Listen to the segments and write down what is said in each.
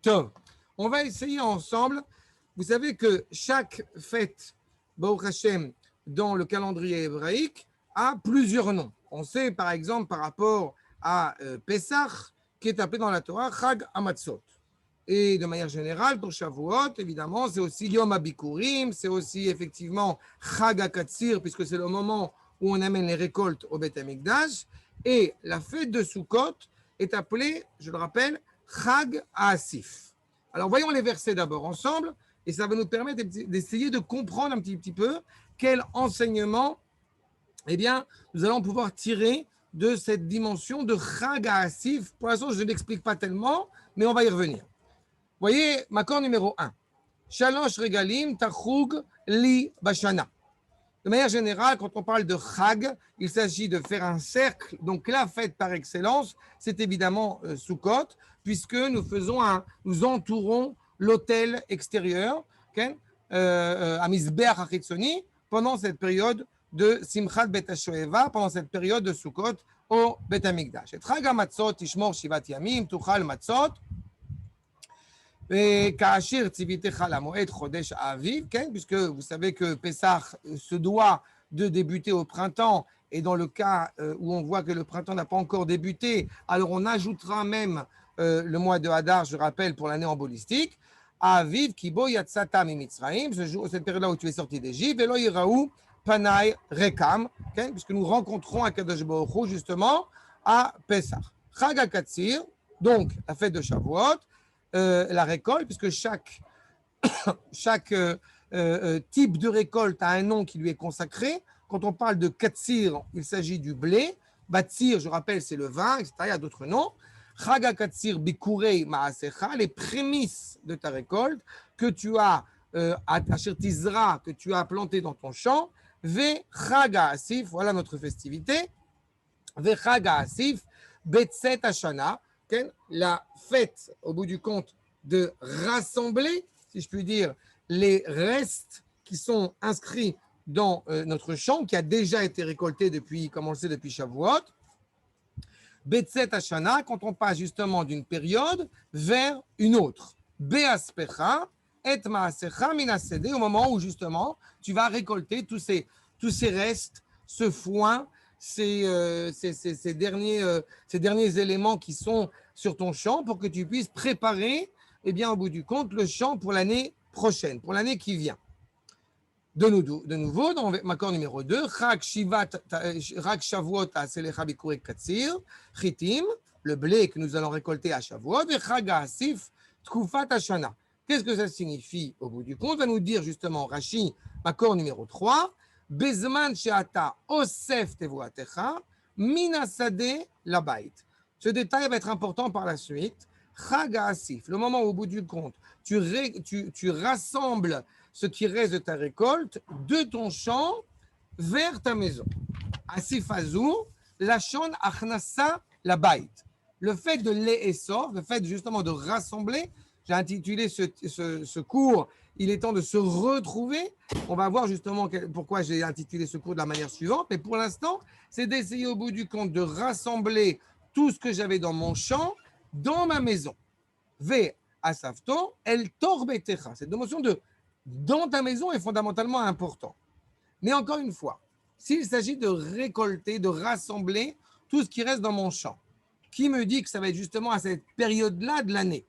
Tov. On va essayer ensemble. Vous savez que chaque fête, Baruch Hashem, dans le calendrier hébraïque, a plusieurs noms. On sait, par exemple, par rapport à Pesach, qui est appelé dans la Torah Chag Hamatzot. Et de manière générale, pour Shavuot, évidemment, c'est aussi Yom HaBikurim, c'est aussi effectivement Chag HaKatsir, puisque c'est le moment où on amène les récoltes au Beth HaMikdash. Et la fête de Sukkot est appelée, je le rappelle, Chag HaAsif. Alors, voyons les versets d'abord ensemble, et ça va nous permettre d'essayer de comprendre un petit peu quel enseignement, eh bien, nous allons pouvoir tirer de cette dimension de Chag HaAsif. Pour l'instant, je ne l'explique pas tellement, mais on va y revenir. Voyez, makor numéro 1. Shalosh regalim tachug li bashana. De manière générale, quand on parle de Chag, il s'agit de faire un cercle. Donc la fête par excellence, c'est évidemment Sukkot, puisque nous entourons l'autel extérieur, okay, à Mizbeach HaChitzoni, pendant cette période de Simchat Bet HaShoeva, pendant cette période de Sukkot au Bet HaMikdash. Et Chag HaMatzot tishmor shivat yamim, tuchal matzot, puisque vous savez que Pessah se doit de débuter au printemps, et dans le cas où on voit que le printemps n'a pas encore débuté, alors on ajoutera même le mois de Hadar, je rappelle, pour l'année embolistique. Aviv kibo yatsata mimitzraim, cette période-là où tu es sorti d'Égypte, velo yiraou panai rekam, puisque nous rencontrons à Kadosh Baruch Hu justement à Pessah. Chag HaKatsir, donc la fête de Shavuot, la récolte, puisque chaque type de récolte a un nom qui lui est consacré. Quand on parle de katsir, il s'agit du blé. Batsir, je rappelle, c'est le vin, etc. Il y a d'autres noms. Chag HaKatsir bikurei ma'asecha, les prémices de ta récolte que tu as asher tizra, que tu as planté dans ton champ. Ve Chag HaAsif, voilà notre festivité. Ve Chag HaAsif betset hashana, la fête, au bout du compte, de rassembler, si je puis dire, les restes qui sont inscrits dans notre champ, qui a déjà été récolté depuis, comme on le sait, depuis Shavuot. Betset Hashana, quand on passe justement d'une période vers une autre. Beaspecha et maasecha minasede, au moment où justement tu vas récolter tous ces restes, ce foin, ces derniers éléments qui sont sur ton champ pour que tu puisses préparer, eh bien, au bout du compte, le champ pour l'année prochaine, pour l'année qui vient. De nouveau, dans Makor numéro 2, Chag Shavuot Aselecha Bikurei Katsir, Chitim, le blé que nous allons récolter à Shavuot, et Chag HaAsif Tkufat Hashana. Qu'est-ce que ça signifie au bout du compte? Va nous dire justement Rashi, Makor numéro 3, Bezman she'ata osef tevuatecha, minasade labait. Ce détail va être important par la suite. Chag HaAsif, le moment où, au bout du compte, tu rassembles ce qui reste de ta récolte de ton champ vers ta maison. Asif azou, lachon achnasa labait. Le fait de l'essor, le fait justement de rassembler, j'ai intitulé ce cours « Il est temps de se retrouver ». On va voir justement pourquoi j'ai intitulé ce cours de la manière suivante. Mais pour l'instant, c'est d'essayer au bout du compte de rassembler tout ce que j'avais dans mon champ, dans ma maison. Ve asafto el torbetecha. Cette notion de dans ta maison est fondamentalement important. Mais encore une fois, s'il s'agit de récolter, de rassembler tout ce qui reste dans mon champ, qui me dit que ça va être justement à cette période-là de l'année?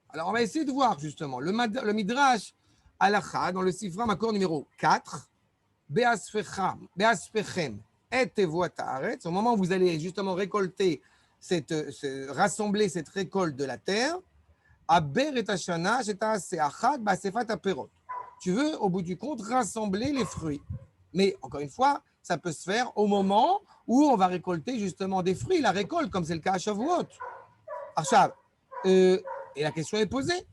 Alors, on va essayer de voir justement le Midrash Halacha dans le Sifra Makor numéro 4, Beaspechem et tevuat haaretz, au moment où vous allez justement récolter, rassembler cette récolte de la terre, Aber et Hashana, c'est Achad, Basefat Aperot. Tu veux, au bout du compte, rassembler les fruits. Mais encore une fois, ça peut se faire au moment où on va récolter justement des fruits, la récolte, comme c'est le cas à Shavuot. Achav, et la question est posée.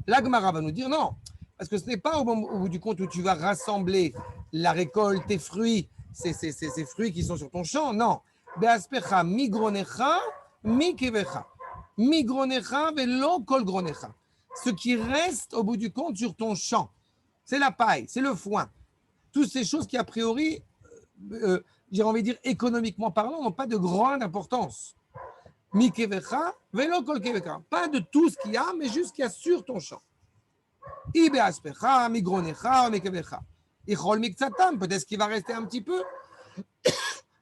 La Gemara va nous dire non, parce que ce n'est pas au bout du compte où tu vas rassembler la récolte, tes fruits, ces fruits qui sont sur ton champ, non. Beaspecha migronecha mikevecha. Migronecha velo kol gronecha. Ce qui reste au bout du compte sur ton champ, c'est la paille, c'est le foin. Toutes ces choses qui, a priori, j'ai envie de dire économiquement parlant, n'ont pas de grande importance. Mikevecha, velo kol kevecha. Pas de tout ce qu'il y a, mais juste ce qu'il y a sur ton champ. Ibe aspecha, migronecha, mikevecha. Ichol mikzatam, peut-être qu'il va rester un petit peu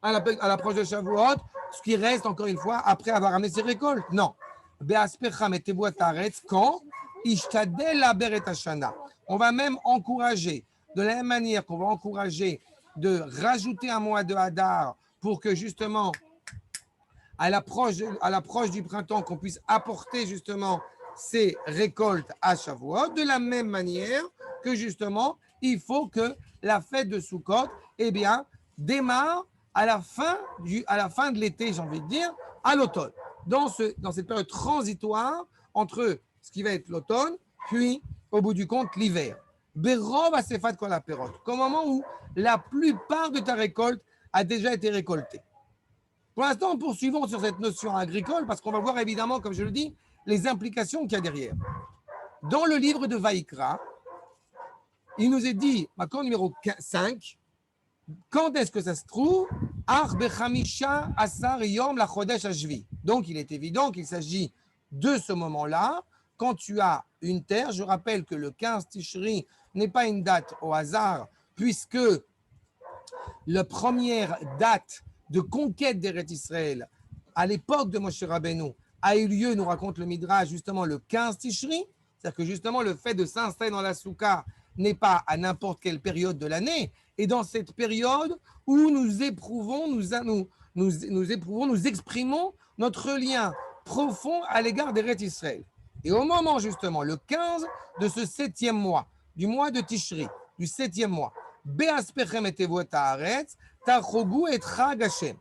à l'approche de Shavuot, ce qui reste encore une fois après avoir amené ses récoltes. Non. Beaspecha metevu taretz, quand ishtadel laber et hashana. On va même encourager, de la même manière qu'on va encourager de rajouter un mois de Hadar pour que justement, à l'approche du printemps, qu'on puisse apporter justement ces récoltes à Shavuot, de la même manière que justement, il faut que la fête de Sukkot, eh bien, démarre à la fin de l'été, j'ai envie de dire, à l'automne, dans cette période transitoire entre ce qui va être l'automne, puis, au bout du compte, l'hiver. Berov asefat kol haperot, qu'au moment où la plupart de ta récolte a déjà été récoltée. Pour l'instant, poursuivons sur cette notion agricole, parce qu'on va voir évidemment, comme je le dis, les implications qu'il y a derrière. Dans le livre de Vaïkra, il nous est dit, Makor numéro 5, quand est-ce que ça se trouve? Donc, il est évident qu'il s'agit de ce moment-là. Quand tu as une terre, je rappelle que le 15 Tishri n'est pas une date au hasard, puisque la première date de conquête d'Eretz Israël, à l'époque de Moshe Rabbeinu, a eu lieu, nous raconte le Midrash, justement le 15 Tishri. C'est-à-dire que justement, le fait de s'installer dans la Souka n'est pas à n'importe quelle période de l'année. Et dans cette période où nous éprouvons, nous exprimons notre lien profond à l'égard d'Eretz Israël. Et au moment justement, le 15 de ce 7e mois, du mois de Tishri, du 7e mois, Be'aspechem etevu et haaretz, tachogu et chag Hashem.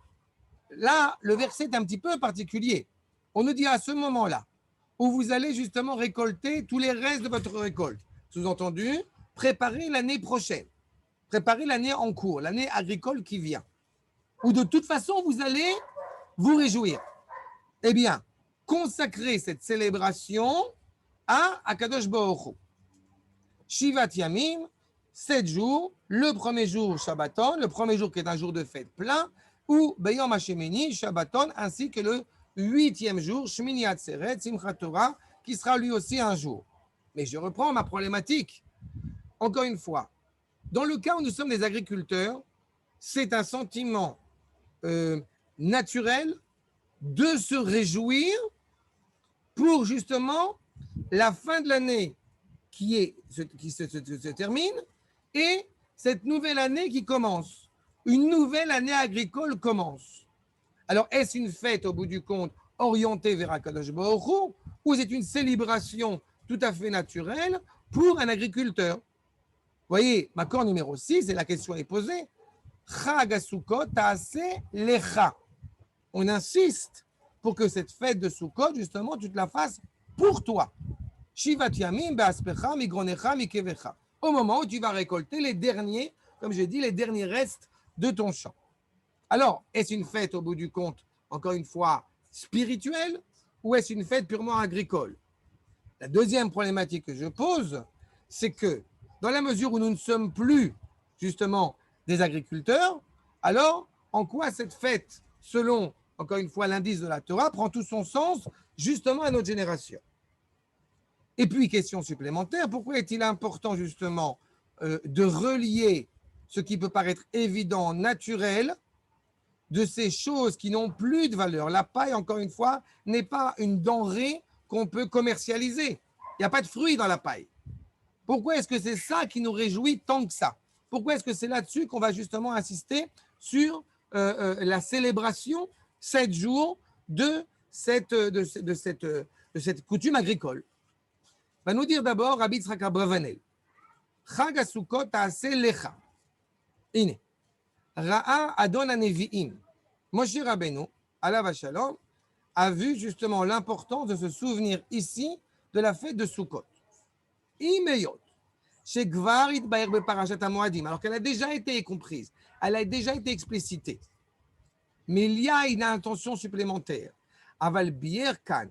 Là, le verset est un petit peu particulier. On nous dit à ce moment-là, où vous allez justement récolter tous les restes de votre récolte. Sous-entendu, préparer l'année prochaine, préparer l'année en cours, l'année agricole qui vient. Où de toute façon, vous allez vous réjouir. Eh bien, consacrez cette célébration à Akadosh Baruch Hu. Shivat Yamim, 7 jours, le premier jour Shabbaton, le premier jour qui est un jour de fête plein, ou Beyom Hashemini, Shabbaton, ainsi que le 8e jour, Shmini Atzeret, Simchat Torah, qui sera lui aussi un jour. Mais je reprends ma problématique. Encore une fois, dans le cas où nous sommes des agriculteurs, c'est un sentiment naturel de se réjouir pour justement la fin de l'année qui se termine et cette nouvelle année qui commence. Une nouvelle année agricole commence. Alors, est-ce une fête, au bout du compte, orientée vers Akadosh Baruch Hu, ou c'est une célébration tout à fait naturelle pour un agriculteur? Vous voyez, Makor numéro 6, et la question est posée. Chag HaSukkot ta'aseh lecha. On insiste pour que cette fête de Sukkot, justement, tu te la fasses pour toi. Shivat Yamim be'aspecha migronecha mikevecha. Au moment où tu vas récolter les derniers, comme j'ai dit, les derniers restes de ton champ. Alors, est-ce une fête, au bout du compte, encore une fois, spirituelle, ou est-ce une fête purement agricole? La deuxième problématique que je pose, c'est que dans la mesure où nous ne sommes plus, justement, des agriculteurs, alors en quoi cette fête, selon, encore une fois, l'indice de la Torah, prend tout son sens, justement, à notre génération? Et puis, question supplémentaire, pourquoi est-il important, justement, de relier ce qui peut paraître évident, naturel, de ces choses qui n'ont plus de valeur? La paille, encore une fois, n'est pas une denrée qu'on peut commercialiser. Il n'y a pas de fruits dans la paille. Pourquoi est-ce que c'est ça qui nous réjouit tant que ça? Pourquoi est-ce que c'est là-dessus qu'on va justement insister sur la célébration 7 jours de cette coutume agricole? Va nous dire d'abord Rabbi Yitzhak Abravanel. Chag HaSukkot ta'aseh lecha. Ine. Ra'a Adon HaNevi'im. Moshe Rabbeinu, alav hashalom, a vu justement l'importance de se souvenir ici de la fête de Sukkot. Imeyot. Chez Gvar Itbaer Beparashat HaMoadim, alors qu'elle a déjà été comprise, elle a déjà été explicitée. Mais il y a une intention supplémentaire. Aval bier kan,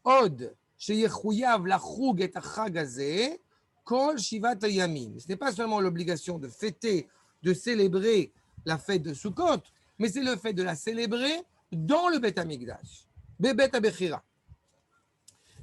od, sheyechouyav lachug et achag hazeh, kol shivat hayamim. Ce n'est pas seulement l'obligation de fêter, de célébrer la fête de Sukkot, mais c'est le fait de la célébrer dans le Beth Amikdash. Bebet Abechira.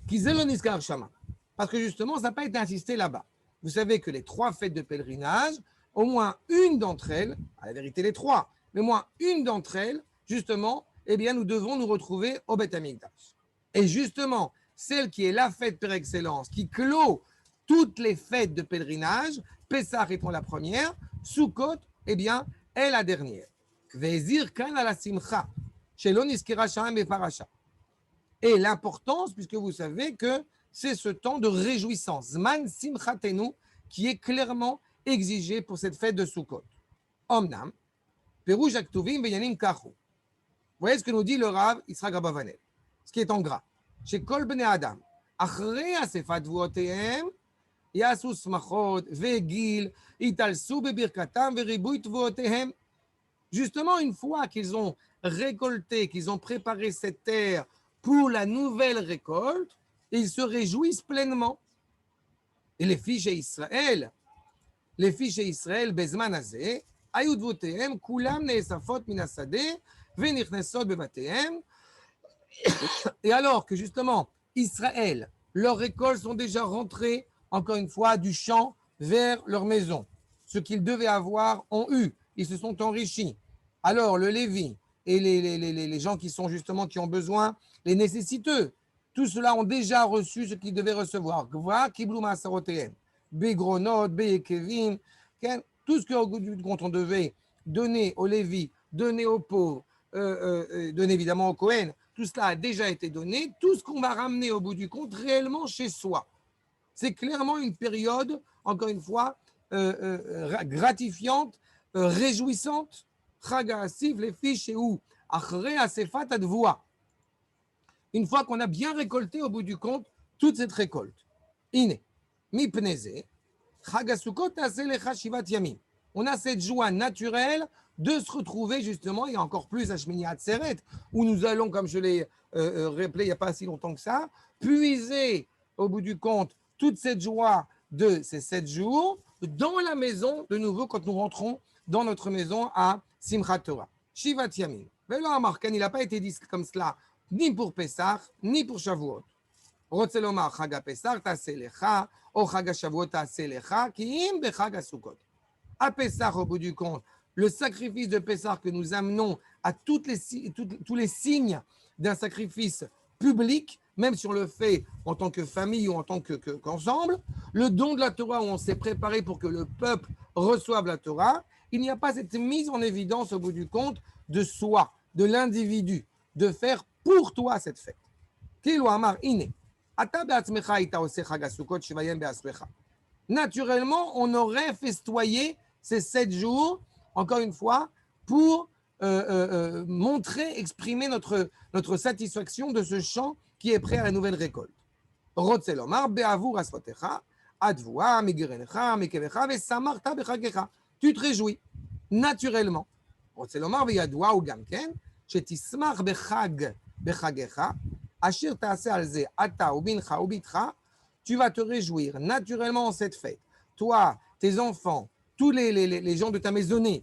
Kizelo Niskar Shama. Parce que justement, ça n'a pas été insisté là-bas. Vous savez que les 3 fêtes de pèlerinage, au moins une d'entre elles, à la vérité les 3, mais au moins une d'entre elles, justement, eh bien, nous devons nous retrouver au Beth Amikdash. Et justement, celle qui est la fête par excellence, qui clôt toutes les fêtes de pèlerinage, Pessah étant la première, Sukkot, eh bien, est la dernière. Vezir kan ala simcha, shelo niskera sham beparasha. Et l'importance, puisque vous savez que c'est ce temps de réjouissance, Zman Simchatenu, qui est clairement exigé pour cette fête de Sukkot. Omnam, Perouj Aktuvim Veyanim Kachu. Vous voyez ce que nous dit le Rav Yitzhak Abavanel, ce qui est en gras. Chez Kol Bnei Adam, Achrei Asefat Vuotehem, Yasu Smachot, Vegil, Italsu Bebirkatam, Veribui Tvuotehem. Justement, une fois qu'ils ont récolté, qu'ils ont préparé cette terre pour la nouvelle récolte, ils se réjouissent pleinement. Et les filles chez Israël, Bezman Hazeh, Ayud Votehem, Kulam Neesafot Minasadeh, Venichnesot Bevatehem. Et alors que justement, Israël, leurs récoltes sont déjà rentrées, encore une fois, du champ vers leur maison. Ce qu'ils devaient avoir ont eu. Ils se sont enrichis. Alors, le Lévi et les gens qui sont justement, qui ont besoin, les nécessiteux, tous ceux-là ont déjà reçu ce qu'ils devaient recevoir. Begronot, Beekevim, tout ce qu'on devait donner aux Lévi, donner aux pauvres, donner évidemment aux Kohen, tout cela a déjà été donné. Tout ce qu'on va ramener au bout du compte réellement chez soi. C'est clairement une période, encore une fois, gratifiante, réjouissante. Chaga Asif, les fiches et où Achrei Asefat Advoa. Une fois qu'on a bien récolté au bout du compte toute cette récolte. Ine, mipneze, Chag HaSukkot ta'aseh lecha shivat yamim. On a cette joie naturelle de se retrouver justement, et encore plus à Shmini Atzeret, où nous allons, comme je l'ai rappelé il n'y a pas si longtemps que ça, puiser au bout du compte toute cette joie de ces 7 jours dans la maison, de nouveau, quand nous rentrons dans notre maison à Simchat Torah. Shivat Yamim. Velo Amar Kan, il n'a pas été dit comme cela, ni pour Pessah, ni pour Shavuot. Rotzel Omar, Chag HaPesach ta'aseh lecha, ou Chag HaShavuot ta'aseh lecha, ki im bechag HaSukkot. À Pessah, au bout du compte, le sacrifice de Pessah que nous amenons à tous les signes d'un sacrifice public, même si on le fait en tant que famille ou en tant qu'ensemble, le don de la Torah où on s'est préparé pour que le peuple reçoive la Torah, il n'y a pas cette mise en évidence au bout du compte de soi, de l'individu, de faire pour toi cette fête. Naturellement, on aurait festoyé ces 7 jours, encore une fois, pour montrer, exprimer notre satisfaction de ce champ qui est prêt à la nouvelle récolte. Tu te réjouis naturellement. Tu vas te réjouir naturellement en cette fête. Toi, tes enfants, tous les gens de ta maisonnée,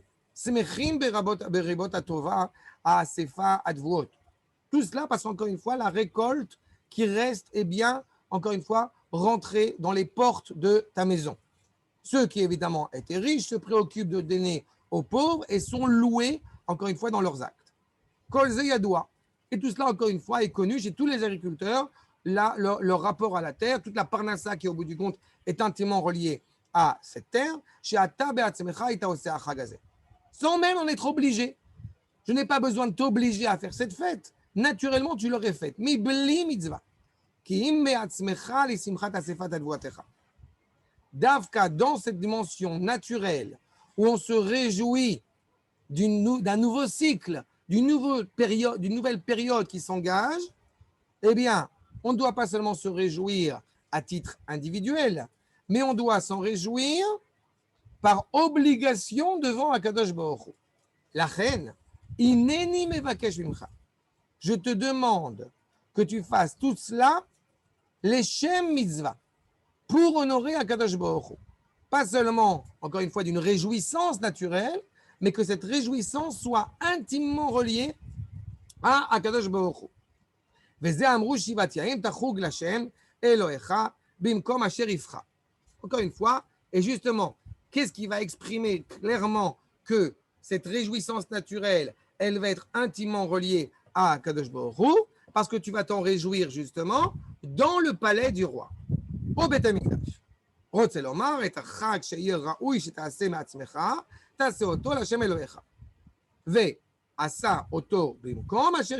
tout cela parce qu'encore une fois, la récolte qui reste est bien, encore une fois, rentrée dans les portes de ta maison. Ceux qui, évidemment, étaient riches se préoccupent de donner aux pauvres et sont loués, encore une fois, dans leurs actes. Kolze yadoua. Et tout cela, encore une fois, est connu chez tous les agriculteurs, leur rapport à la terre, toute la parnassa qui, au bout du compte, est intimement reliée à cette terre. Sans même en être obligé. Je n'ai pas besoin de t'obliger à faire cette fête. Naturellement, tu l'aurais faite. Mais bli mitzvah. Davka, dans cette dimension naturelle, où on se réjouit d'un nouveau cycle, d'une nouvelle période qui s'engage, eh bien, on ne doit pas seulement se réjouir à titre individuel, mais on doit s'en réjouir par obligation devant Akadosh Baruch Hu. La reine, Ineni mevakesh mimcha. Je te demande que tu fasses tout cela, les Shem Mitzvah, pour honorer Akadosh Baruch Hu. Pas seulement, encore une fois, d'une réjouissance naturelle, mais que cette réjouissance soit intimement reliée à Akadosh Baruch Hu. וזה אמרו שיבת ימים תחוג לשם אלוהיך במקום אשר יבחר. Encore une fois, et justement, qu'est-ce qui va exprimer clairement que cette réjouissance naturelle, elle va être intimement reliée à Kadosh Baruch Hu, parce que tu vas t'en réjouir justement dans le palais du roi, au Beth Amikdash. רוצה לומר, את החג שיהיה ראוי שתעשה מעצמך, תעשה אותו להשם אלוהיך. ועשה אותו במקום אשר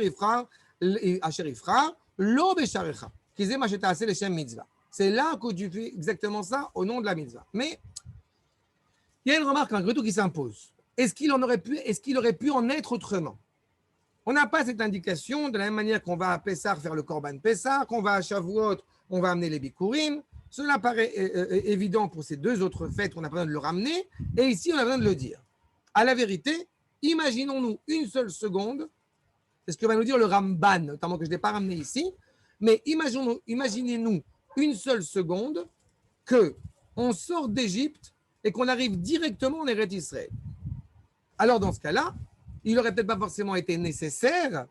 יבחר, לא בשעריך, כי זה מה שתעשה לשם מצווה. C'est là que tu fais exactement ça au nom de la mitzvah. Mais il y a une remarque malgré tout qui s'impose. Est-ce qu'il aurait pu en être autrement? On n'a pas cette indication de la même manière qu'on va à Pessah faire le Korban Pessah, qu'on va à Shavuot, on va amener les Bikurim. Cela paraît évident pour ces deux autres fêtes, on n'a pas besoin de le ramener. Et ici, on a besoin de le dire. À la vérité, imaginons-nous une seule seconde, c'est ce que va nous dire le Ramban, notamment que je n'ai pas ramené ici, mais imaginez-nous une seule seconde qu'on sort d'Égypte et qu'on arrive directement en Eretz Israël. Alors dans ce cas-là, il n'aurait peut-être pas forcément été nécessaire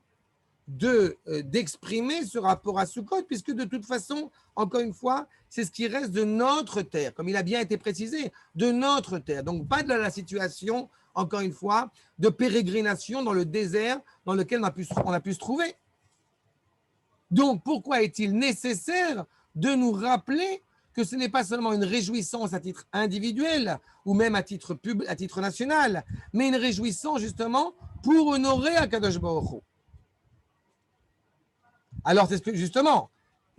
d'exprimer ce rapport à Sukkot, puisque de toute façon, encore une fois, c'est ce qui reste de notre terre, comme il a bien été précisé, de notre terre. Donc pas de la situation, encore une fois, de pérégrination dans le désert dans lequel on a pu se trouver. Donc pourquoi est-il nécessaire de nous rappeler que ce n'est pas seulement une réjouissance à titre individuel ou même à titre national, mais une réjouissance justement pour honorer Akadosh Baruch Hu. Alors, c'est ce que justement,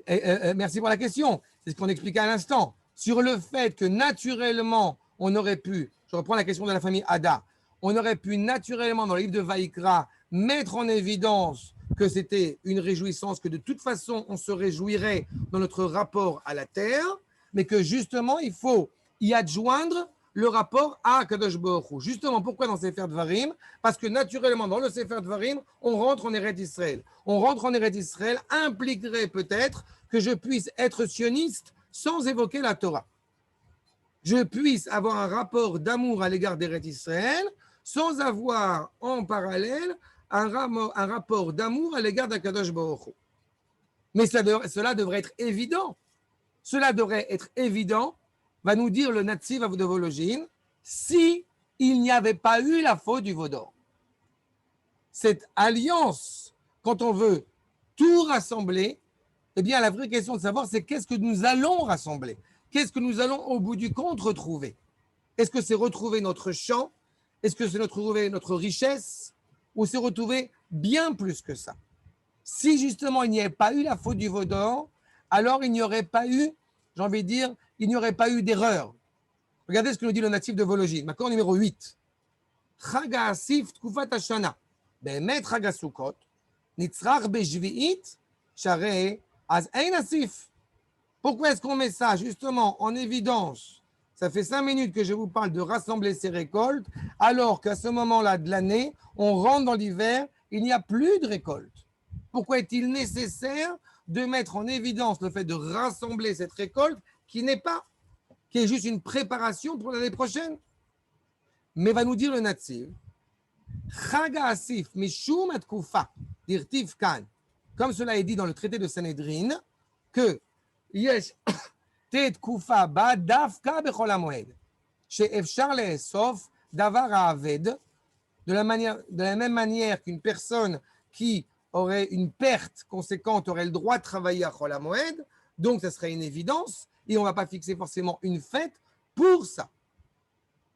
merci pour la question, c'est ce qu'on expliquait à l'instant, sur le fait que naturellement, on aurait pu, je reprends la question de la famille Ada, on aurait pu naturellement dans le livre de Vaïkra mettre en évidence que c'était une réjouissance, que de toute façon, on se réjouirait dans notre rapport à la terre, mais que justement, il faut y adjoindre le rapport à Kadosh Baruch Hu. Justement, pourquoi dans Sefer Dvarim? Parce que naturellement, dans le Sefer Dvarim, on rentre en Eretz Israël. On rentre en Eretz Israël impliquerait peut-être que je puisse être sioniste sans évoquer la Torah. Je puisse avoir un rapport d'amour à l'égard d'Eretz Israël sans avoir en parallèle un rapport d'amour à l'égard d'Akadosh Baruch Hu. Mais cela devrait être évident. Cela devrait être évident, va nous dire le Netziv de Volojine, si il n'y avait pas eu la faute du veau d'or. Cette alliance, quand on veut tout rassembler, eh bien la vraie question de savoir, c'est qu'est-ce que nous allons rassembler? Qu'est-ce que nous allons au bout du compte retrouver? Est-ce que c'est retrouver notre champ? Est-ce que c'est retrouver notre richesse? Ou c'est retrouver bien plus que ça? Si justement il n'y avait pas eu la faute du veau d'or, alors il n'y aurait pas eu, j'ai envie de dire, il n'y aurait pas eu d'erreur. Regardez ce que nous dit le natif de Volojine, Makor numéro 8. Chag ha'asif tkufat hashana, be'emet chag ha'sukkot, nitzrach be'shvi'it, sharei az ein asif. Pourquoi est-ce qu'on met ça justement en évidence? Ça fait 5 minutes que je vous parle de rassembler ces récoltes, alors qu'à ce moment-là de l'année, on rentre dans l'hiver, il n'y a plus de récolte. Pourquoi est-il nécessaire de mettre en évidence le fait de rassembler cette récolte qui est juste une préparation pour l'année prochaine? Mais va nous dire le Netziv, Chag ha'asif mishum atkufa dirtiv kan, comme cela est dit dans le traité de Sanhedrin, que yesh תקופה בה דווקא בחול המועד, שאפשר לאסוף דבר העבד, de la même manière qu'une personne qui aurait une perte conséquente aurait le droit de travailler à Chol HaMoed, donc ça serait une évidence, et on ne va pas fixer forcément une fête pour ça.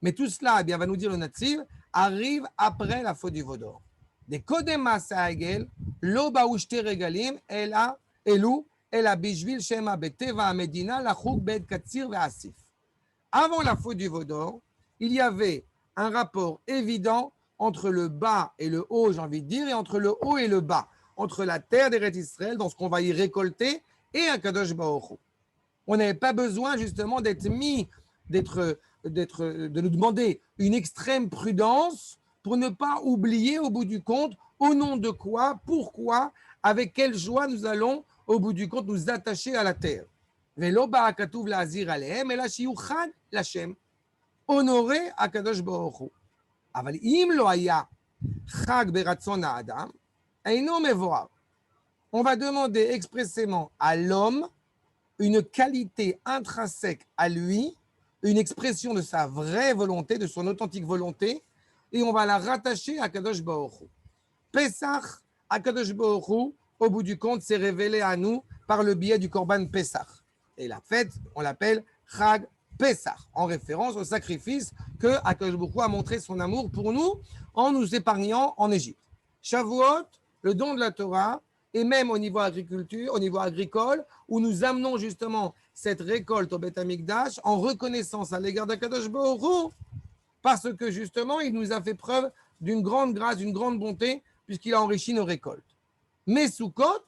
Mais tout cela, eh bien, va nous dire le Netziv, arrive après la faute du veau d'or. Des Kodem Maaseh Ha'egel, lo ba'u shte regalim, אלו אלא בשביל שמא בטבע המדינה לחוג בעת קציר ועסיף. Avant la faute du veau d'or, il y avait un rapport évident entre le bas et le haut, j'ai envie de dire, et entre le haut et le bas, entre la terre d'Eretz Israël, dans ce qu'on va y récolter, et un Kadosh Baruch Hu. On n'avait pas besoin justement de nous demander une extrême prudence pour ne pas oublier au bout du compte au nom de quoi, pourquoi, avec quelle joie nous allons au bout du compte nous attacher à la terre. ולא בא הכתוב להזהיר עליהם, אלא שיהיו חג לשם, honorer הקדוש ברוך הוא. אבל אם לא היה חג ברצון האדם, אינו מבואר. on va demander expressément à l'homme une qualité intrinsèque à lui, une expression de sa vraie volonté, de son authentique volonté, et on va la rattacher à Kadosh Baruch Hu. Pesach, à Kadosh Baruch Hu, au bout du compte, s'est révélé à nous par le biais du Korban Pesach. Et la fête, on l'appelle Chag Pesach, en référence au sacrifice que Akadosh Baruch Hu a montré son amour pour nous en nous épargnant en Égypte. Shavuot, le don de la Torah, et même au niveau agriculture, au niveau agricole, où nous amenons justement cette récolte au Beth Amikdash en reconnaissance à l'égard d'Akadosh Baruch Hu, parce que justement, il nous a fait preuve d'une grande grâce, d'une grande bonté, puisqu'il a enrichi nos récoltes. Mais Sukkot,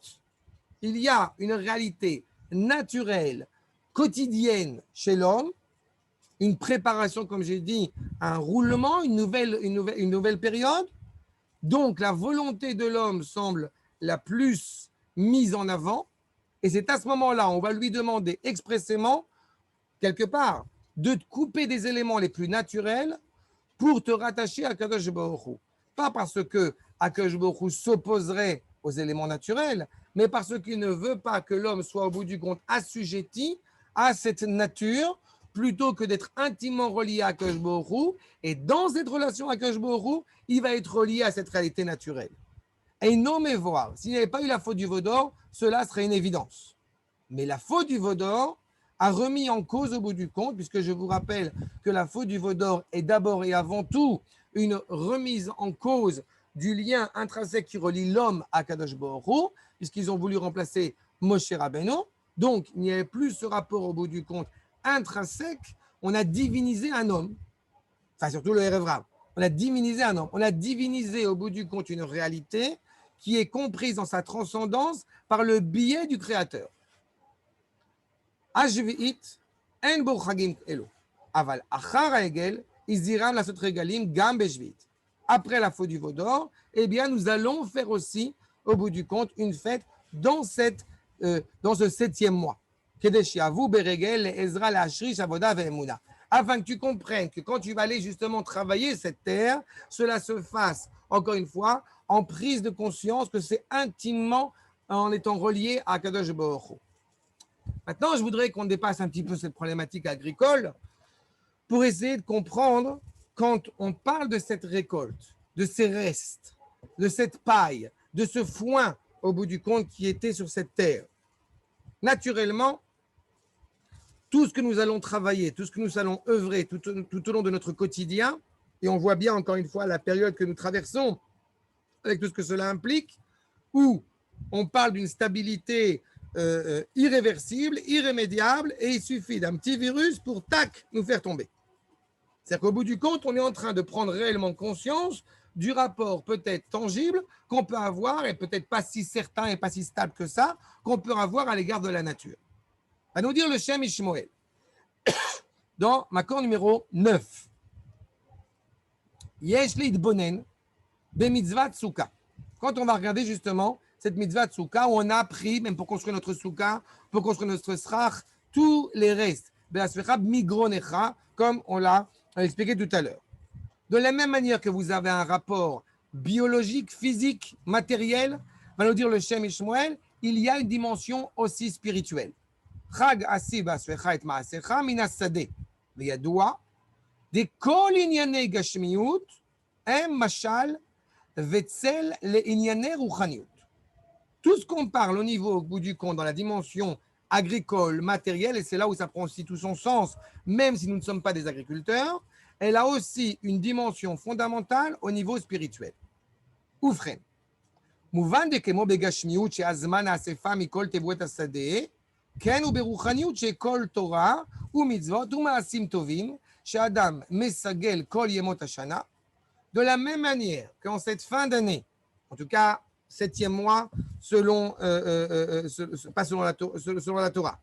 il y a une réalité naturelle, quotidienne chez l'homme, une préparation, comme j'ai dit, un roulement, une nouvelle période. Donc, la volonté de l'homme semble la plus mise en avant. Et c'est à ce moment-là, on va lui demander expressément, quelque part, de te couper des éléments les plus naturels pour te rattacher à Kadosh Baruch Hu. Pas parce que Kadosh Baruch Hu s'opposerait aux éléments naturels, mais parce qu'il ne veut pas que l'homme soit au bout du compte assujetti à cette nature, plutôt que d'être intimement relié à Kadosh Baruch Hu. Et dans cette relation à Kadosh Baruch Hu, il va être relié à cette réalité naturelle. Et non mais voir, s'il n'y avait pas eu la faute du veau d'or, cela serait une évidence. Mais la faute du veau d'or a remis en cause au bout du compte, puisque je vous rappelle que la faute du veau d'or est d'abord et avant tout une remise en cause du lien intrinsèque qui relie l'homme à Kadosh Baruch Hu, puisqu'ils ont voulu remplacer Moshe Rabbeinu. Donc, il n'y avait plus ce rapport au bout du compte intrinsèque. On a divinisé un homme, enfin surtout le Erev Rav. On a divinisé un homme. On a divinisé au bout du compte une réalité qui est comprise dans sa transcendance par le biais du Créateur. Ashvi'it, en bo chagim elo. Aval achar ha'egel, izdiram lasot regalim gam beshvit. Après la faute du veau d'or, eh bien, nous allons faire aussi, au bout du compte, une fête dans ce 7e mois. Kedesh yavu beregel ezra la'ashrish avoda ve'emuna. Afin que tu comprennes que quand tu vas aller justement travailler cette terre, cela se fasse, encore une fois, en prise de conscience que c'est intimement en étant relié à Kadosh Baruch Hu. Maintenant, je voudrais qu'on dépasse un petit peu cette problématique agricole pour essayer de comprendre quand on parle de cette récolte, de ces restes, de cette paille, de ce foin au bout du compte qui était sur cette terre. Naturellement, tout ce que nous allons travailler, tout ce que nous allons œuvrer tout au long de notre quotidien, et on voit bien encore une fois la période que nous traversons avec tout ce que cela implique, où on parle d'une stabilité irréversible, irrémédiable, et il suffit d'un petit virus pour, tac, nous faire tomber. C'est-à-dire qu'au bout du compte, on est en train de prendre réellement conscience du rapport peut-être tangible qu'on peut avoir, et peut-être pas si certain et pas si stable que ça, qu'on peut avoir à l'égard de la nature. À nous dire le Shem Ishmoel, dans Makor numéro 9. Yesh leitbonen bemitzvat souka. Quand on va regarder justement cette mitzvah de souka, où on a appris, même pour construire notre souka, pour construire notre srach, tous les restes, migronecha, comme on l'a expliqué tout à l'heure. De la même manière que vous avez un rapport biologique, physique, matériel, va nous dire le Shem Ishmoel, il y a une dimension aussi spirituelle. Chag asi b'asvecha et ma'asecha min hasadeh, v'yadua, de kol inyanei gashmiyut, em mashal vetzel le'inyanei ruchaniut. Tout ce qu'on parle au niveau, au bout du compte, dans la dimension agricole, matérielle, et c'est là où ça prend aussi tout son sens, même si nous ne sommes pas des agriculteurs, elle a aussi une dimension fondamentale au niveau spirituel. Oufren. מובן דכמו בגשמיות שהזמן האספה מכל תבואת השדה, כן וברוחניות שכל תורה ומצוות ומעשים טובים, שאדם מסגל כל ימות השנה. De la même manière qu'en cette fin d'année, en tout cas 7e mois, pas selon la Torah,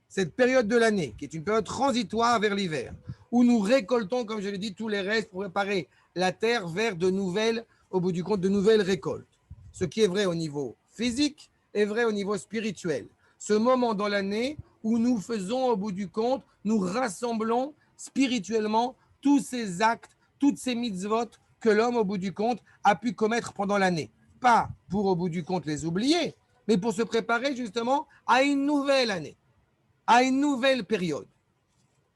cette période de l'année, qui est une période transitoire vers l'hiver, où nous récoltons, comme je l'ai dit, tous les restes pour préparer la terre vers de nouvelles, au bout du compte, de nouvelles récoltes. Ce qui est vrai au niveau physique est vrai au niveau spirituel. Ce moment dans l'année où nous faisons, au bout du compte, nous rassemblons spirituellement tous ces actes, toutes ces mitzvot que l'homme, au bout du compte, a pu commettre pendant l'année. Pas pour, au bout du compte, les oublier, mais pour se préparer justement à une nouvelle année, à une nouvelle période.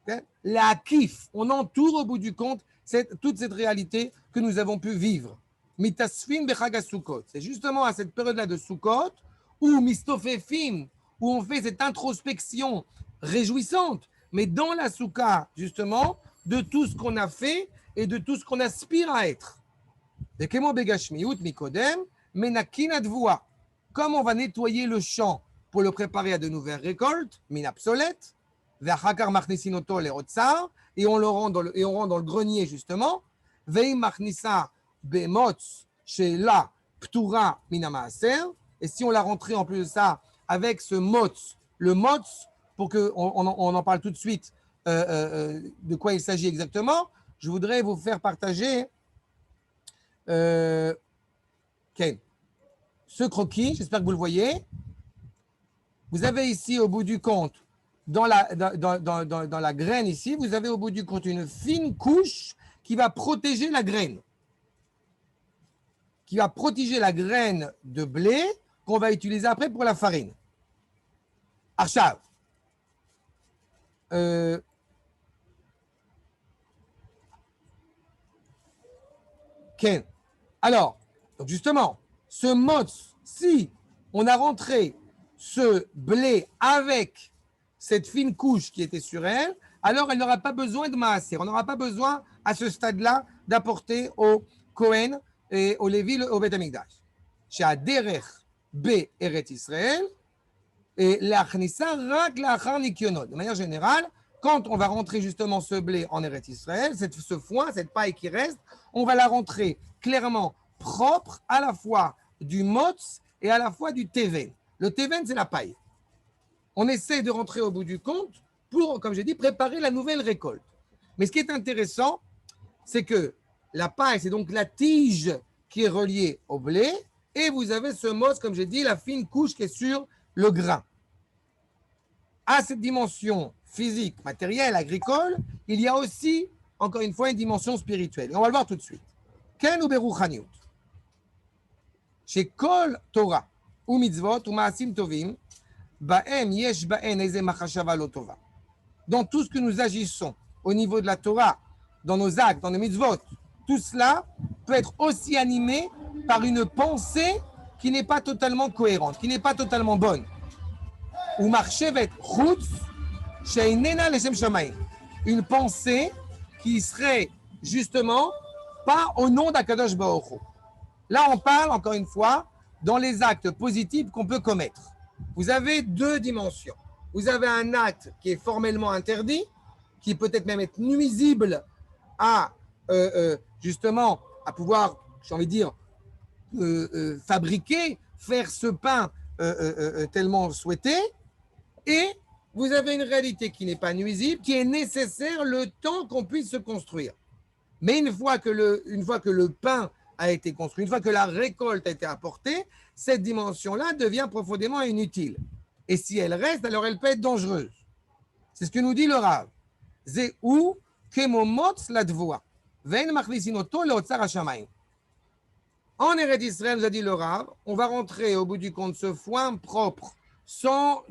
Okay? La kif, on entoure au bout du compte toute cette réalité que nous avons pu vivre. Mitasfin bechaga Sukkot. C'est justement à cette période-là de Sukkot où mistofefim, où on fait cette introspection réjouissante, mais dans la soukha, justement, de tout ce qu'on a fait et de tout ce qu'on aspire à être. Comme on va nettoyer le champ pour le préparer à de nouvelles récoltes, min obsolètes, et on le rend dans le grenier justement, et si on l'a rentré en plus de ça avec ce motz, le motz, pour qu'on en parle tout de suite de quoi il s'agit exactement, je voudrais vous faire partager ce croquis, j'espère que vous le voyez. Vous avez ici au bout du compte, dans la graine ici, vous avez au bout du compte une fine couche qui va protéger la graine. Qui va protéger la graine de blé qu'on va utiliser après pour la farine. Achav. Ken. Alors, donc justement, ce motz, si on a rentré ce blé avec cette fine couche qui était sur elle, alors elle n'aura pas besoin de maaser. On n'aura pas besoin à ce stade-là d'apporter au Kohen et au Lévi, au Beth Amikdash. Chez Aderech B. Eret Israël et l'Achnissa rak l'Achar Nikionot. De manière générale, quand on va rentrer justement ce blé en Eret Israël, ce foin, cette paille qui reste, on va la rentrer clairement propre à la fois du motz et à la fois du teven. Le teven, c'est la paille. On essaie de rentrer au bout du compte pour, comme j'ai dit, préparer la nouvelle récolte. Mais ce qui est intéressant, c'est que la paille, c'est donc la tige qui est reliée au blé, et vous avez ce motz, comme j'ai dit, la fine couche qui est sur le grain. À cette dimension physique, matérielle, agricole, il y a aussi, encore une fois, une dimension spirituelle. Et on va le voir tout de suite. Ken ou beruchaniut. Chez Kol Torah, ou mitzvot, ou maasim tovim, ba'em yesh ba'en eze machashava lo tova. Dans tout ce que nous agissons au niveau de la Torah, dans nos actes, dans nos mitzvot, tout cela peut être aussi animé par une pensée qui n'est pas totalement cohérente, qui n'est pas totalement bonne. Ou marchevet chutz sheinena leshem shamayim. Une pensée qui serait justement pas au nom d'Akadosh Baruch Hu. Là, on parle, encore une fois, dans les actes positifs qu'on peut commettre. Vous avez deux dimensions. Vous avez un acte qui est formellement interdit, qui peut-être même être nuisible à, justement, à pouvoir, j'ai envie de dire, fabriquer, faire ce pain tellement souhaité. Et vous avez une réalité qui n'est pas nuisible, qui est nécessaire le temps qu'on puisse se construire. Mais une fois que le pain a été construit, une fois que la récolte a été apportée, cette dimension-là devient profondément inutile. Et si elle reste, alors elle peut être dangereuse. C'est ce que nous dit le Rav. Zeu kemomotz ladvoa, ve'en machlisinoto leotzar hashamayim. En Eretz Israël, nous a dit le Rav, on va rentrer au bout du compte ce foin propre, sans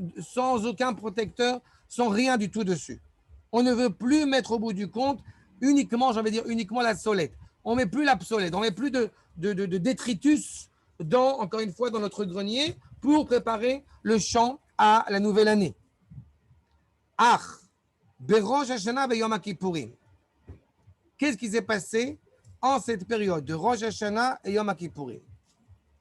aucun protecteur, sans rien du tout dessus. On ne veut plus mettre au bout du compte uniquement la solette. On ne met plus l'absolète, on ne met plus de détritus encore une fois, dans notre grenier pour préparer le champ à la nouvelle année. Ach, Berosh Hashanah ve Yom Kippourim. Qu'est-ce qui s'est passé en cette période de Rosh Hashanah et Yom Kippourim?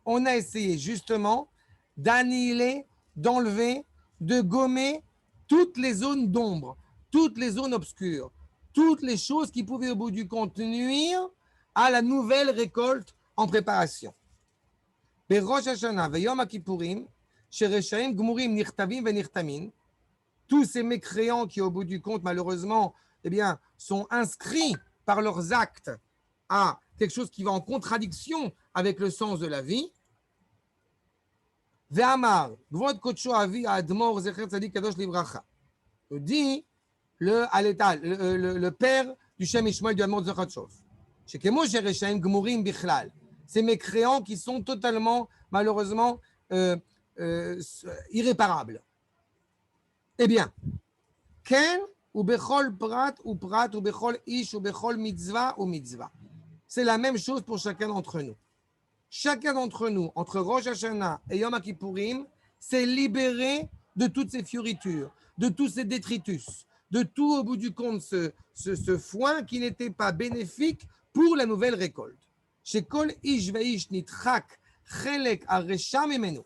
On a essayé justement d'annihiler, d'enlever, de gommer toutes les zones d'ombre, toutes les zones obscures, toutes les choses qui pouvaient au bout du compte nuire à la nouvelle récolte en préparation. Berosh Hashanah ve Yom Kippourim, shereshaim gmurim nirtavim ve nirtamin. Tous ces mécréants qui, au bout du compte, malheureusement, eh bien, sont inscrits par leurs actes à quelque chose qui va en contradiction avec le sens de la vie. Ve'amar, Gvod Kodsho Avi Admor Zecher Tzadik Kadosh Livracha. Dit le père du Shem Ishmael du Admor Zechatshov. Shekemo Shereshaim Gmurim Bichlal. Ces mécréants qui sont totalement, malheureusement, irréparable. Eh bien, Ken ou Bechol Prat ou Bechol Ish ou Bechol Mitzvah ou Mitzvah. C'est la même chose pour chacun d'entre nous. Chacun d'entre nous, entre Rosh Hashanah et Yom Kippourim, s'est libéré de toutes ces fioritures, de tous ces détritus, de tout au bout du compte ce foin qui n'était pas bénéfique pour la nouvelle récolte. Chez Kol Ish Veish Nitchak Chelek Aresha Memenu.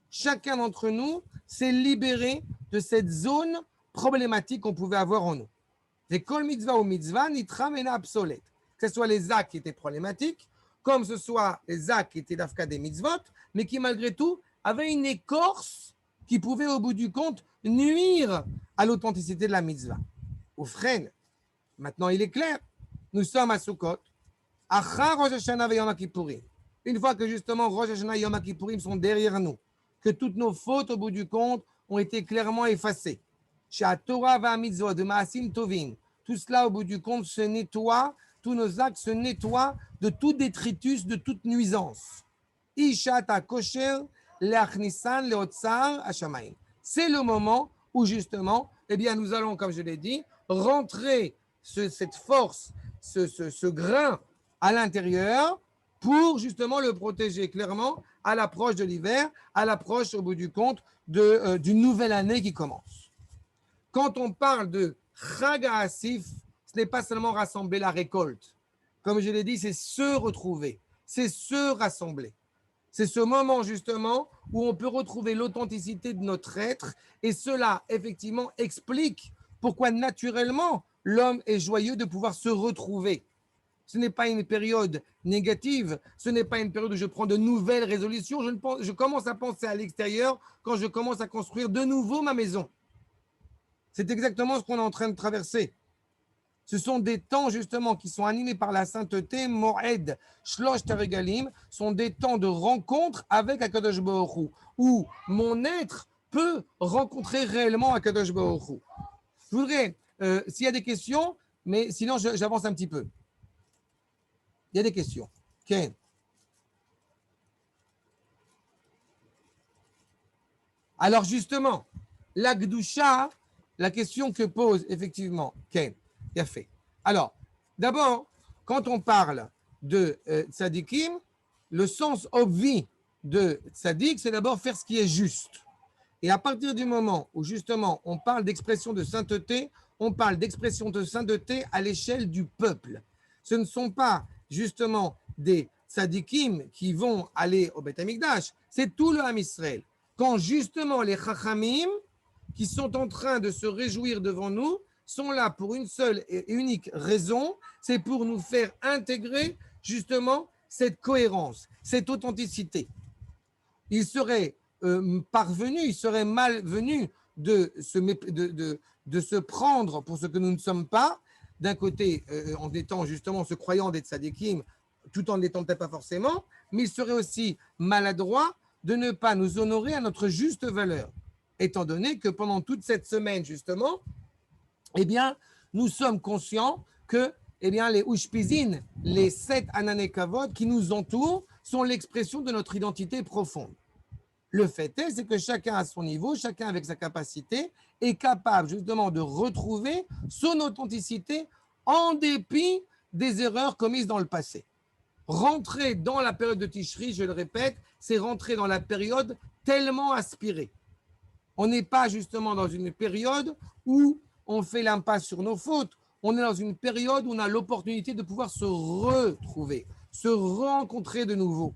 Chacun d'entre nous s'est libéré de cette zone problématique qu'on pouvait avoir en nous. Et Kol Mitzvah ou Mitzvah Nitra Mena obsolète. Que ce soit les actes qui étaient problématiques, comme ce soit les actes qui étaient d'Afka des mitzvot, mais qui malgré tout avaient une écorce qui pouvait au bout du compte nuire à l'authenticité de la mitzvah. Ou freine. Maintenant il est clair, nous sommes à Sukkot, Achar Rosh Hashanah et Yom Kippourim. Une fois que justement Rosh Hashanah et Yom Kippourim sont derrière nous, que toutes nos fautes au bout du compte ont été clairement effacées. Chez Torah va mitzvot de Maasim Tovim, tout cela au bout du compte se nettoie. Tous nos actes se nettoient de tout détritus, de toute nuisance. Ishata kosher leachnisan leotsar hashamayim. C'est le moment où justement, eh bien, nous allons, comme je l'ai dit, rentrer cette force, ce grain à l'intérieur pour justement le protéger clairement à l'approche de l'hiver, à l'approche au bout du compte d'une nouvelle année qui commence. Quand on parle de Chag HaAsif, ce n'est pas seulement rassembler la récolte. Comme je l'ai dit, c'est se retrouver, c'est se rassembler. C'est ce moment justement où on peut retrouver l'authenticité de notre être et cela, effectivement, explique pourquoi naturellement l'homme est joyeux de pouvoir se retrouver. Ce n'est pas une période négative, ce n'est pas une période où je prends de nouvelles résolutions. Je commence à penser à l'extérieur quand je commence à construire de nouveau ma maison. C'est exactement ce qu'on est en train de traverser. Ce sont des temps justement qui sont animés par la sainteté, Moed, Shlosh Teregalim, sont des temps de rencontre avec Akadosh Baruch Hu, où mon être peut rencontrer réellement Akadosh Baruch Hu. Je voudrais, s'il y a des questions, mais sinon j'avance un petit peu. Il y a des questions. Ken. Alors justement, la Gdusha, la question que pose effectivement Ken, il a fait. Alors, d'abord, quand on parle de tzadikim, le sens obvi de tzadik, c'est d'abord faire ce qui est juste. Et à partir du moment où justement on parle d'expression de sainteté, on parle d'expression de sainteté à l'échelle du peuple. Ce ne sont pas justement des tzadikim qui vont aller au Beth Amikdash, c'est tout le Ham Israël. Quand justement les chachamim qui sont en train de se réjouir devant nous sont là pour une seule et unique raison, c'est pour nous faire intégrer justement cette cohérence, cette authenticité. Il serait parvenu, il serait malvenu de se prendre pour ce que nous ne sommes pas, d'un côté en étant justement se croyant des tzadikim, tout en n'étant peut-être pas forcément, mais il serait aussi maladroit de ne pas nous honorer à notre juste valeur, étant donné que pendant toute cette semaine justement, eh bien, nous sommes conscients que eh bien, les Ushpizin, les 7 Ananekavod qui nous entourent, sont l'expression de notre identité profonde. Le fait est, c'est que chacun à son niveau, chacun avec sa capacité, est capable justement de retrouver son authenticité en dépit des erreurs commises dans le passé. Rentrer dans la période de Tishri, je le répète, c'est rentrer dans la période tellement aspirée. On n'est pas justement dans une période où on fait l'impasse sur nos fautes. On est dans une période où on a l'opportunité de pouvoir se retrouver, se rencontrer de nouveau.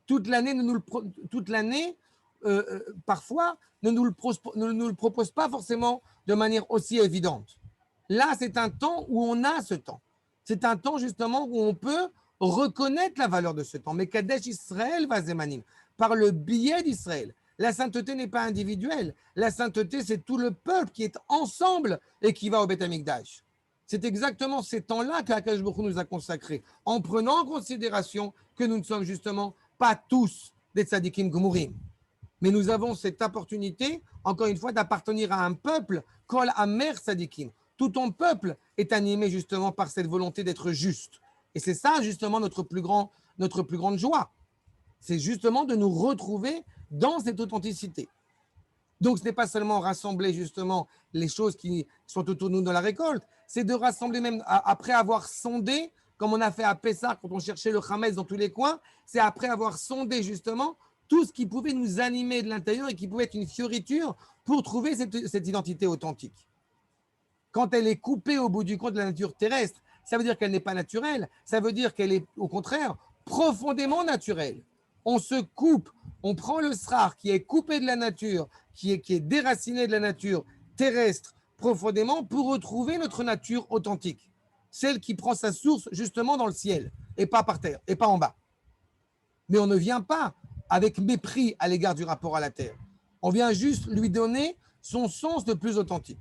Toute l'année, parfois, ne nous le propose pas forcément de manière aussi évidente. Là, c'est un temps où on a ce temps. C'est un temps justement où on peut reconnaître la valeur de ce temps. Mais Kadesh Israël va Zemanim, par le biais d'Israël. La sainteté n'est pas individuelle. La sainteté, c'est tout le peuple qui est ensemble et qui va au Beth Amikdash. C'est exactement ces temps-là qu'Akadosh Baruch Hu nous a consacrés, en prenant en considération que nous ne sommes justement pas tous des tzadikim gmurim. Mais nous avons cette opportunité, encore une fois, d'appartenir à un peuple, kol amer tzadikim. Tout ton peuple est animé justement par cette volonté d'être juste. Et c'est ça justement notre plus grande joie. C'est justement de nous retrouver dans cette authenticité. Donc, ce n'est pas seulement rassembler justement les choses qui sont autour de nous dans la récolte, c'est de rassembler même après avoir sondé, comme on a fait à Pessah quand on cherchait le Hametz dans tous les coins, c'est après avoir sondé justement tout ce qui pouvait nous animer de l'intérieur et qui pouvait être une fioriture pour trouver cette identité authentique. Quand elle est coupée au bout du compte de la nature terrestre, ça veut dire qu'elle n'est pas naturelle, ça veut dire qu'elle est au contraire profondément naturelle. On se coupe, on prend le srar qui est coupé de la nature, qui est déraciné de la nature terrestre profondément pour retrouver notre nature authentique, celle qui prend sa source justement dans le ciel et pas par terre et pas en bas. Mais on ne vient pas avec mépris à l'égard du rapport à la terre. On vient juste lui donner son sens le plus authentique.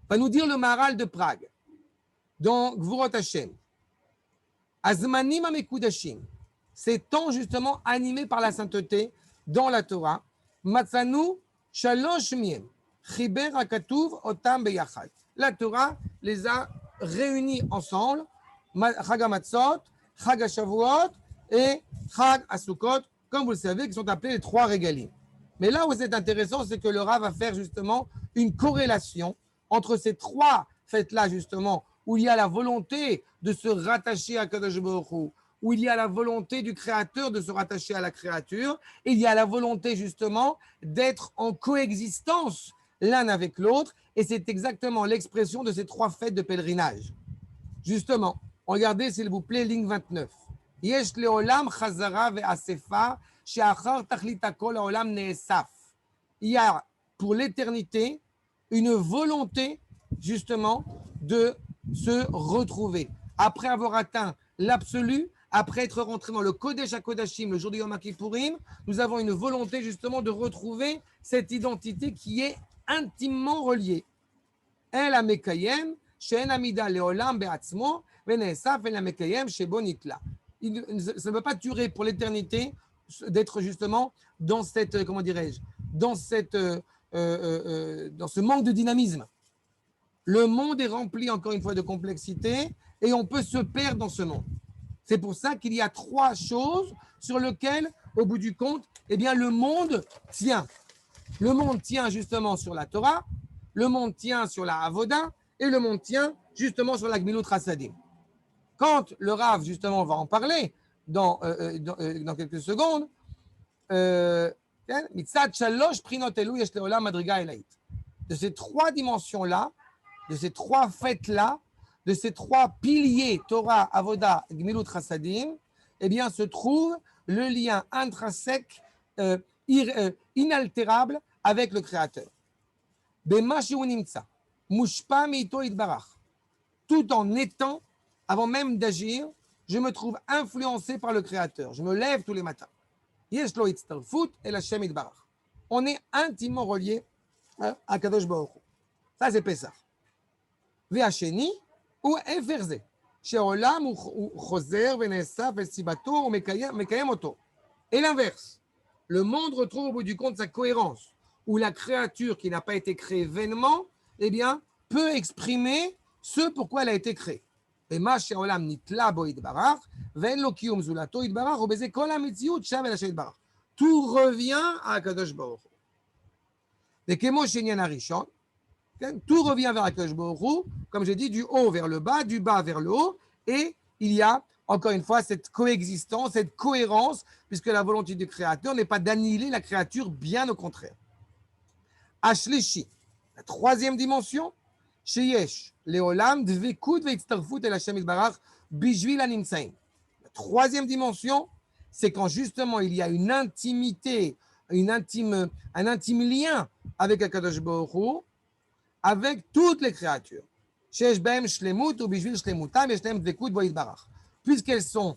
Va nous dire le Maharal de Prague dans Gvurot Hashem. Azmanim amekudashim, ces temps justement animés par la sainteté dans la Torah, Matzanu shalosh miem, chiber hakatuv otam beyachad. La Torah les a réunis ensemble, Chag HaMatzot, Chag HaShavuot et Chag HaSukkot, comme vous le savez, qui sont appelés les trois régalim. Mais là où c'est intéressant, c'est que le Rav va faire justement une corrélation entre ces trois fêtes-là, justement, où il y a la volonté de se rattacher à Kadosh Baruch Hu, où il y a la volonté du Créateur de se rattacher à la créature, et il y a la volonté, justement, d'être en coexistence l'un avec l'autre, et c'est exactement l'expression de ces trois fêtes de pèlerinage. Justement, regardez, s'il vous plaît, ligne 29. Yesh leolam chazara ve'asefa she'achar tachlit hakol haolam ne'esaf. Il y a pour l'éternité une volonté, justement, de se retrouver. Après avoir atteint l'absolu, après être rentré dans le Kodesh HaKodashim, le jour du Yom Kippourim, nous avons une volonté, justement, de retrouver cette identité qui est intimement reliée. El HaMekayem, she'en amida leolam be'atzmo, ve'ne'esaf el HaMekayem she'bo nitla. Ça ne veut pas durer pour l'éternité d'être justement dans cette, comment dirais-je, dans ce manque de dynamisme. Le monde est rempli, encore une fois, de complexité et on peut se perdre dans ce monde. C'est pour ça qu'il y a trois choses sur lesquelles, au bout du compte, eh bien, le monde tient. Le monde tient justement sur la Torah, le monde tient sur la Avoda et le monde tient justement sur la Gmilut Chassadim. Quand le Rav, justement, va en parler dans quelques secondes, de ces trois dimensions-là, de ces trois fêtes-là, de ces trois piliers, Torah, Avoda, Gmilut Chassadim, eh bien, se trouve le lien intrinsèque, inaltérable avec le Créateur. Tout en étant, avant même d'agir, je me trouve influencé par le Créateur. Je me lève tous les matins. On est intimement relié à Kadosh Baruch Hu. Ça, c'est Pessah. והשני הוא עבר זה, שהעולם הוא חוזר ונאסף אל סיבתו ומקיים אותו. Et l'inverse, le monde retrouve au bout du compte sa cohérence, où la créature qui n'a pas été créée vainement, eh bien, peut exprimer ce pourquoi elle a été créée. ומה שהעולם נתלה בו יתברך, ואין לו קיום זולתו יתברך, ובזה כל המציאות שב אל השם יתברך. Tout revient à הקדוש ברוך הוא. וכמו שעניין הראשון, tout revient vers Akadosh Baruch Hu, comme j'ai dit, du haut vers le bas, du bas vers le haut, et il y a, encore une fois, cette coexistence, cette cohérence, puisque la volonté du Créateur n'est pas d'annihiler la créature, bien au contraire. Ashlishi, la troisième dimension, Sheyesh, Leolam, Dvekut ve'Itztarfut el Hashem Yitbarach, Bishvil Animsaim. La troisième dimension, c'est quand justement il y a une intimité, un intime lien avec Akadosh Baruch Hu, avec toutes les créatures. Puisqu'elles sont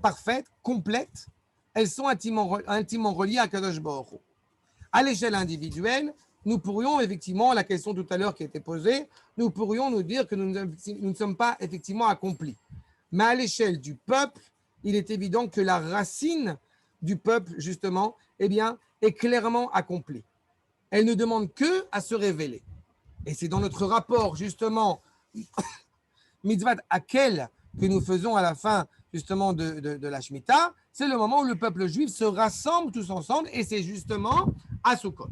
parfaites, complètes, elles sont intimement reliées à Kadosh Baruch Hu. À l'échelle individuelle, nous pourrions effectivement, la question tout à l'heure qui a été posée, nous pourrions nous dire que nous ne sommes pas effectivement accomplis. Mais à l'échelle du peuple, il est évident que la racine du peuple, justement, eh bien, est clairement accomplie. Elle ne demande que à se révéler. Et c'est dans notre rapport, justement, mitzvat Hakel, que nous faisons à la fin, justement, de la Shemitah, c'est le moment où le peuple juif se rassemble tous ensemble et c'est justement à Sukkot.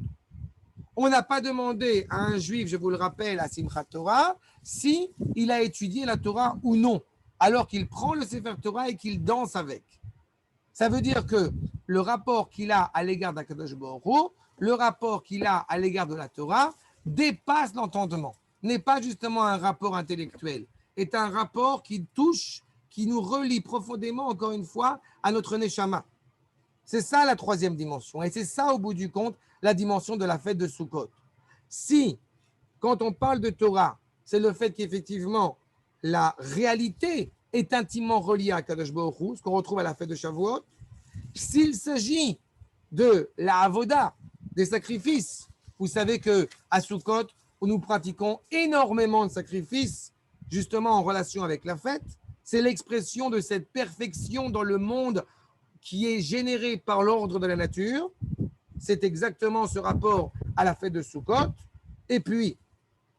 On n'a pas demandé à un juif, je vous le rappelle, à Simchat Torah, si il a étudié la Torah ou non, alors qu'il prend le Sefer Torah et qu'il danse avec. Ça veut dire que le rapport qu'il a à l'égard d'Akadosh Baruch Hu, le rapport qu'il a à l'égard de la Torah, dépasse l'entendement. N'est pas justement un rapport intellectuel, est un rapport qui touche, qui nous relie profondément, encore une fois, à notre Neshama. C'est ça la troisième dimension. Et c'est ça, au bout du compte, la dimension de la fête de Sukkot. Si, quand on parle de Torah, c'est le fait qu'effectivement, la réalité est intimement reliée à Kadosh Baruch Hu, ce qu'on retrouve à la fête de Shavuot, s'il s'agit de la avoda, des sacrifices, vous savez qu'à Sukkot, nous pratiquons énormément de sacrifices, justement en relation avec la fête. C'est l'expression de cette perfection dans le monde qui est généré par l'ordre de la nature. C'est exactement ce rapport à la fête de Sukkot. Et puis,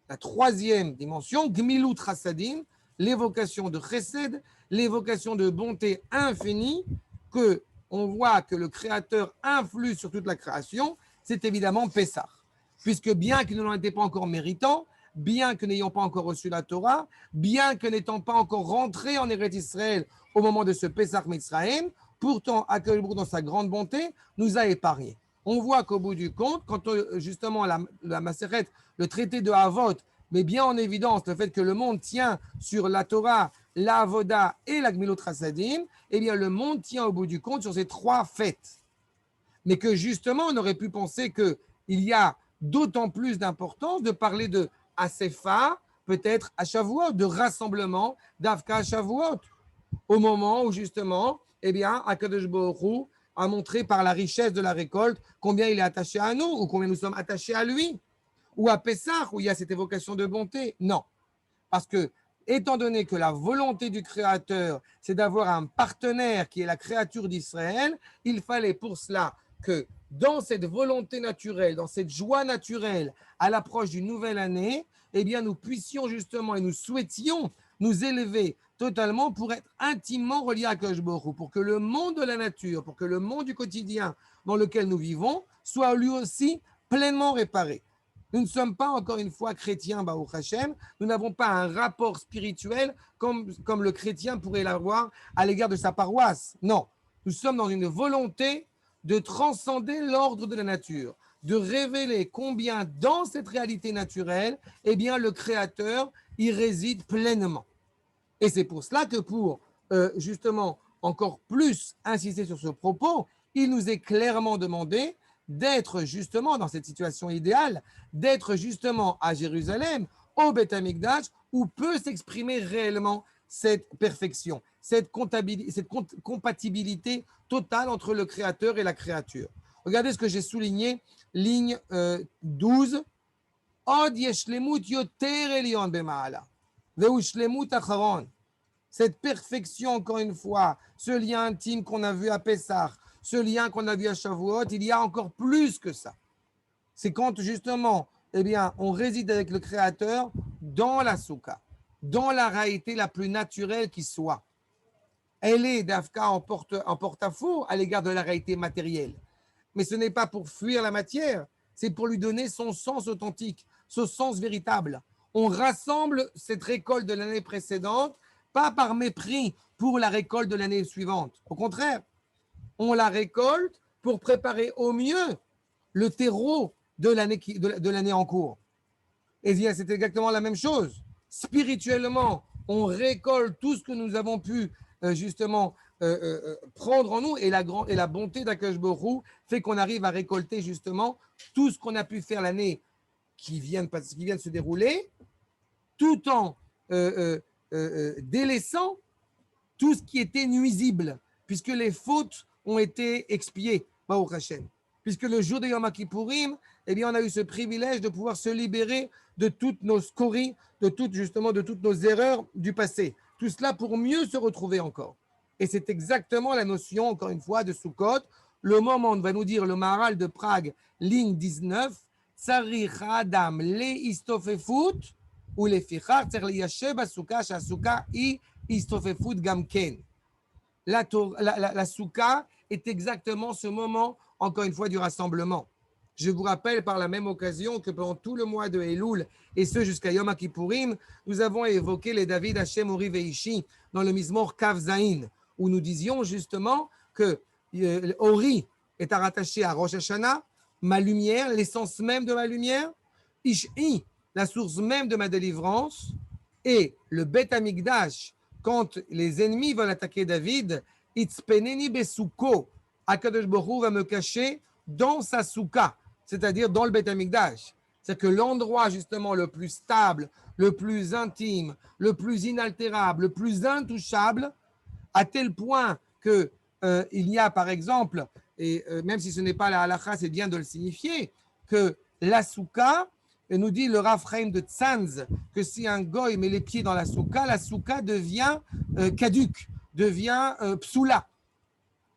la troisième dimension, Gmilut Chassadim, l'évocation de Chesed, l'évocation de bonté infinie, que on voit que le Créateur influe sur toute la création, c'est évidemment Pessah. Puisque bien que nous n'en étions pas encore méritants, bien que n'ayons pas encore reçu la Torah, bien que n'étant pas encore rentrés en Eretz Israël au moment de ce Pessah Mitzrayim, pourtant, Akadosh dans sa grande bonté, nous a épargnés. On voit qu'au bout du compte, quand justement la Maseret, le traité de Havot, met bien en évidence le fait que le monde tient sur la Torah, la Avoda et la Gmilut Chassadim, eh bien le monde tient au bout du compte sur ces trois fêtes. Mais que justement, on aurait pu penser qu'il y a d'autant plus d'importance de parler de Asefa, peut-être à Shavuot, de rassemblement d'Avka à Shavuot, au moment où justement, eh bien, Akadosh Baruch Hu a montré par la richesse de la récolte combien il est attaché à nous ou combien nous sommes attachés à lui. Ou à Pessah, où il y a cette évocation de bonté. Non. Parce que, étant donné que la volonté du Créateur, c'est d'avoir un partenaire qui est la créature d'Israël, il fallait pour cela que dans cette volonté naturelle, dans cette joie naturelle, à l'approche d'une nouvelle année, eh bien, nous puissions justement et nous souhaitions nous élever totalement pour être intimement reliés à Akadosh Baruch Hu, pour que le monde de la nature, pour que le monde du quotidien dans lequel nous vivons soit lui aussi pleinement réparé. Nous ne sommes pas, encore une fois, chrétiens, Baruch Hashem. Nous n'avons pas un rapport spirituel comme le chrétien pourrait l'avoir à l'égard de sa paroisse. Non, nous sommes dans une volonté de transcender l'ordre de la nature, de révéler combien dans cette réalité naturelle, eh bien, le Créateur y réside pleinement. Et c'est pour cela que pour, justement, encore plus insister sur ce propos, il nous est clairement demandé d'être justement dans cette situation idéale, d'être justement à Jérusalem, au Beth Amikdash, où peut s'exprimer réellement cette perfection, cette compatibilité totale entre le Créateur et la créature. Regardez ce que j'ai souligné, ligne 12. Od yeshlemut yoter elion b'ma'ala, ve'u shlemut acharon. Cette perfection, encore une fois, ce lien intime qu'on a vu à Pessah, ce lien qu'on a vu à Shavuot, il y a encore plus que ça. C'est quand justement, eh bien, on réside avec le Créateur dans la soukha, dans la réalité la plus naturelle qui soit. Elle est d'Afka en porte-à-faux à l'égard de la réalité matérielle. Mais ce n'est pas pour fuir la matière, c'est pour lui donner son sens authentique, son sens véritable. On rassemble cette récolte de l'année précédente, pas par mépris pour la récolte de l'année suivante. Au contraire, on la récolte pour préparer au mieux le terreau de l'année en cours. Et bien, c'est exactement la même chose. Spirituellement, on récolte tout ce que nous avons pu justement prendre en nous et la bonté d'Akadosh Baruch Hu fait qu'on arrive à récolter justement tout ce qu'on a pu faire l'année qui vient de se dérouler, tout en délaissant tout ce qui était nuisible, puisque les fautes ont été expiées, Baruch Hashem. Puisque le jour de Yom Kippourim, eh bien, on a eu ce privilège de pouvoir se libérer de toutes nos scories, de toutes nos erreurs du passé. Tout cela pour mieux se retrouver encore. Et c'est exactement la notion, encore une fois, de Sukkot. Le moment, on va nous dire le Maharal de Prague, ligne 19, Tsarich Adam le istofefut ou le fichar tzarich liyashev basukah shasukah hi istofefut gamken. la soukha est exactement ce moment, encore une fois, du rassemblement. Je vous rappelle par la même occasion que pendant tout le mois de Elul, et ce jusqu'à Yom Kippourim, nous avons évoqué les David Hashem Ori Veishi dans le Mizmor Kav Zain, où nous disions justement que Ori est rattaché à Rosh Hashanah, ma lumière, l'essence même de ma lumière, Ishi, la source même de ma délivrance, et le Bet Amikdash, quand les ennemis veulent attaquer David, Itzpeneni Besuko, Akadosh Baruch Hu va me cacher dans sa souka, c'est-à-dire dans le Bet Amikdash. C'est que l'endroit justement le plus stable, le plus intime, le plus inaltérable, le plus intouchable, à tel point que il y a par exemple, et même si ce n'est pas la halakha, c'est bien de le signifier, que la souka, nous dit le Rav Chaim de Tzanz, que si un goy met les pieds dans la souka devient caduque, devient psoula.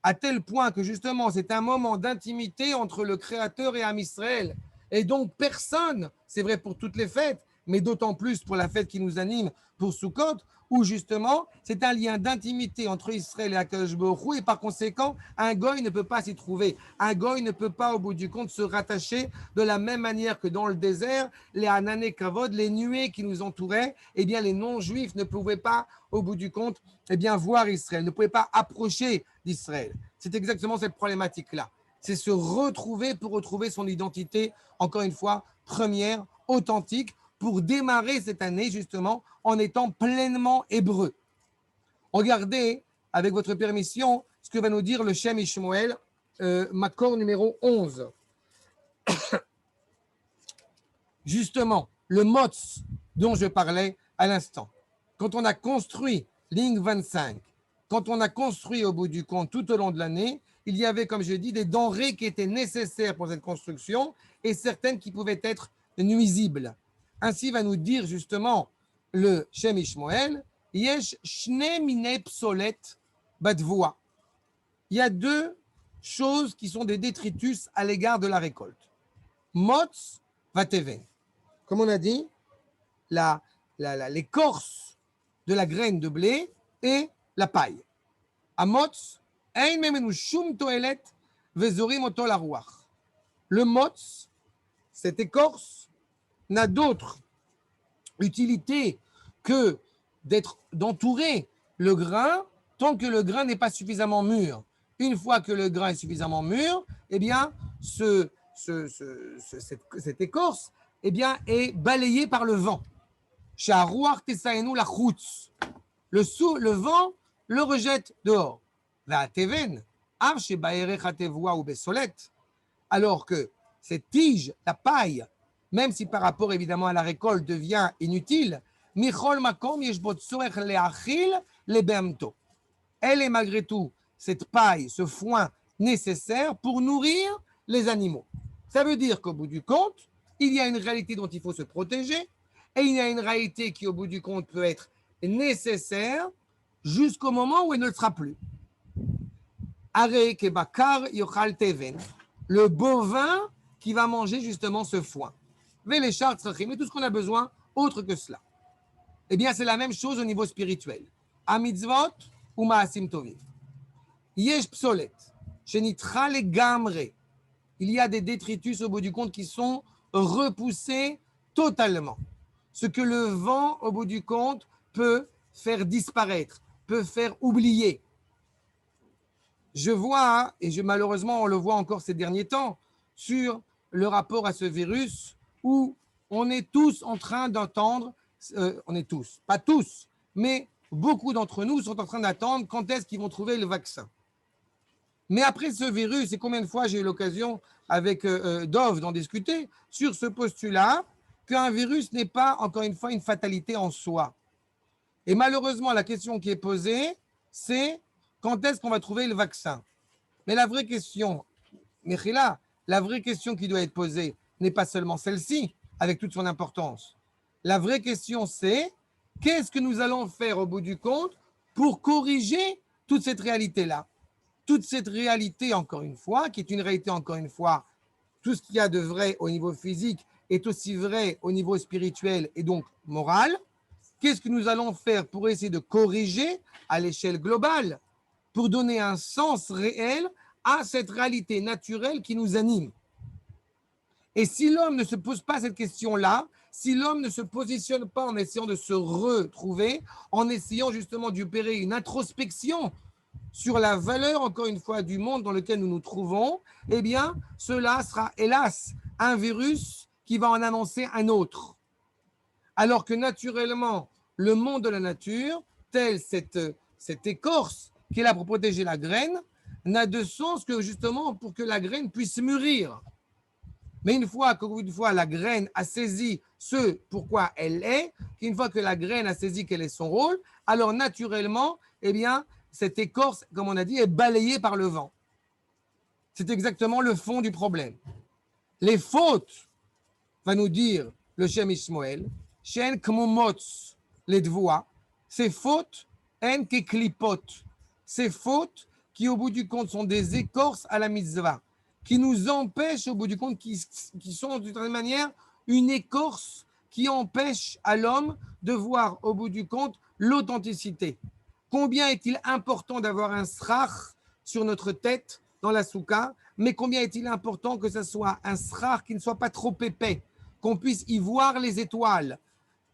À tel point que justement c'est un moment d'intimité entre le Créateur et Am Israël. Et donc personne, c'est vrai pour toutes les fêtes, mais d'autant plus pour la fête qui nous anime pour Sukkot, où justement c'est un lien d'intimité entre Israël et Akadosh Baruch Hu, et par conséquent un goy ne peut pas s'y trouver. Un goy ne peut pas au bout du compte se rattacher de la même manière que dans le désert, les Hanané Kavod, les nuées qui nous entouraient, eh bien les non-juifs ne pouvaient pas au bout du compte eh bien voir Israël, ne pouvaient pas approcher d'Israël. C'est exactement cette problématique-là. C'est se retrouver pour retrouver son identité, encore une fois, première, authentique, pour démarrer cette année justement en étant pleinement hébreu. Regardez, avec votre permission, ce que va nous dire le Shem Ishmoel, Makor numéro 11. Justement, le motz dont je parlais à l'instant. Quand on a construit ligne 25, quand on a construit au bout du compte tout au long de l'année, il y avait, comme je dis, des denrées qui étaient nécessaires pour cette construction et certaines qui pouvaient être nuisibles. Ainsi va nous dire justement le Shem Ishmoel, Yesh shne mine psolet badvoa. Il y a deux choses qui sont des détritus à l'égard de la récolte. Motz vateven. Comme on a dit, l'écorce de la graine de blé et la paille. Amotz, ein memenu shum toelet vezorim oto la ruach. Le motz, cette écorce, n'a d'autre utilité que d'entourer le grain tant que le grain n'est pas suffisamment mûr. Une fois que le grain est suffisamment mûr, eh bien, cette écorce eh bien, est balayée par le vent. Le vent le rejette dehors. Alors que cette tige, la paille, même si par rapport évidemment à la récolte devient inutile, elle est malgré tout cette paille, ce foin nécessaire pour nourrir les animaux. Ça veut dire qu'au bout du compte, il y a une réalité dont il faut se protéger et il y a une réalité qui au bout du compte peut être nécessaire jusqu'au moment où elle ne le sera plus. Le bovin qui va manger justement ce foin. Et tout ce qu'on a besoin autre que cela. Eh bien, c'est la même chose au niveau spirituel. Amitzvot ou ma'asim tovim. Yesh psolet, shenitra legamre. Il y a des détritus au bout du compte qui sont repoussés totalement. Ce que le vent, au bout du compte, peut faire disparaître, peut faire oublier. Je vois, et malheureusement on le voit encore ces derniers temps, sur le rapport à ce virus, où on est tous en train d'entendre, on est tous, pas tous, mais beaucoup d'entre nous sont en train d'attendre quand est-ce qu'ils vont trouver le vaccin. Mais après ce virus, et combien de fois j'ai eu l'occasion avec Dov d'en discuter, sur ce postulat qu'un virus n'est pas, encore une fois, une fatalité en soi. Et malheureusement, la question qui est posée, c'est quand est-ce qu'on va trouver le vaccin? Mais la vraie question, Mechila, la vraie question qui doit être posée n'est pas seulement celle-ci, avec toute son importance. La vraie question, c'est qu'est-ce que nous allons faire au bout du compte pour corriger toute cette réalité-là? Toute cette réalité, encore une fois, qui est une réalité, encore une fois, tout ce qu'il y a de vrai au niveau physique est aussi vrai au niveau spirituel et donc moral. Qu'est-ce que nous allons faire pour essayer de corriger à l'échelle globale pour donner un sens réel à cette réalité naturelle qui nous anime. Et si l'homme ne se pose pas cette question-là, si l'homme ne se positionne pas en essayant de se retrouver, en essayant justement d'opérer une introspection sur la valeur, encore une fois, du monde dans lequel nous nous trouvons, eh bien, cela sera, hélas, un virus qui va en annoncer un autre. Alors que naturellement, le monde de la nature, tel cette écorce qui est là pour protéger la graine, n'a de sens que justement pour que la graine puisse mûrir. Mais une fois la graine a saisi ce pourquoi elle est, qu'une fois que la graine a saisi quel est son rôle, alors naturellement, eh bien, cette écorce, comme on a dit, est balayée par le vent. C'est exactement le fond du problème. Les fautes, va nous dire le Shem Ishmael, Shen kmumotz les dvoa, ces fautes, en keklipot, ces fautes qui au bout du compte sont des écorces à la mitzvah, qui nous empêchent au bout du compte, qui sont d'une certaine manière une écorce qui empêche à l'homme de voir au bout du compte l'authenticité. Combien est-il important d'avoir un srach sur notre tête dans la soukha, mais combien est-il important que ce soit un srach qui ne soit pas trop épais, qu'on puisse y voir les étoiles.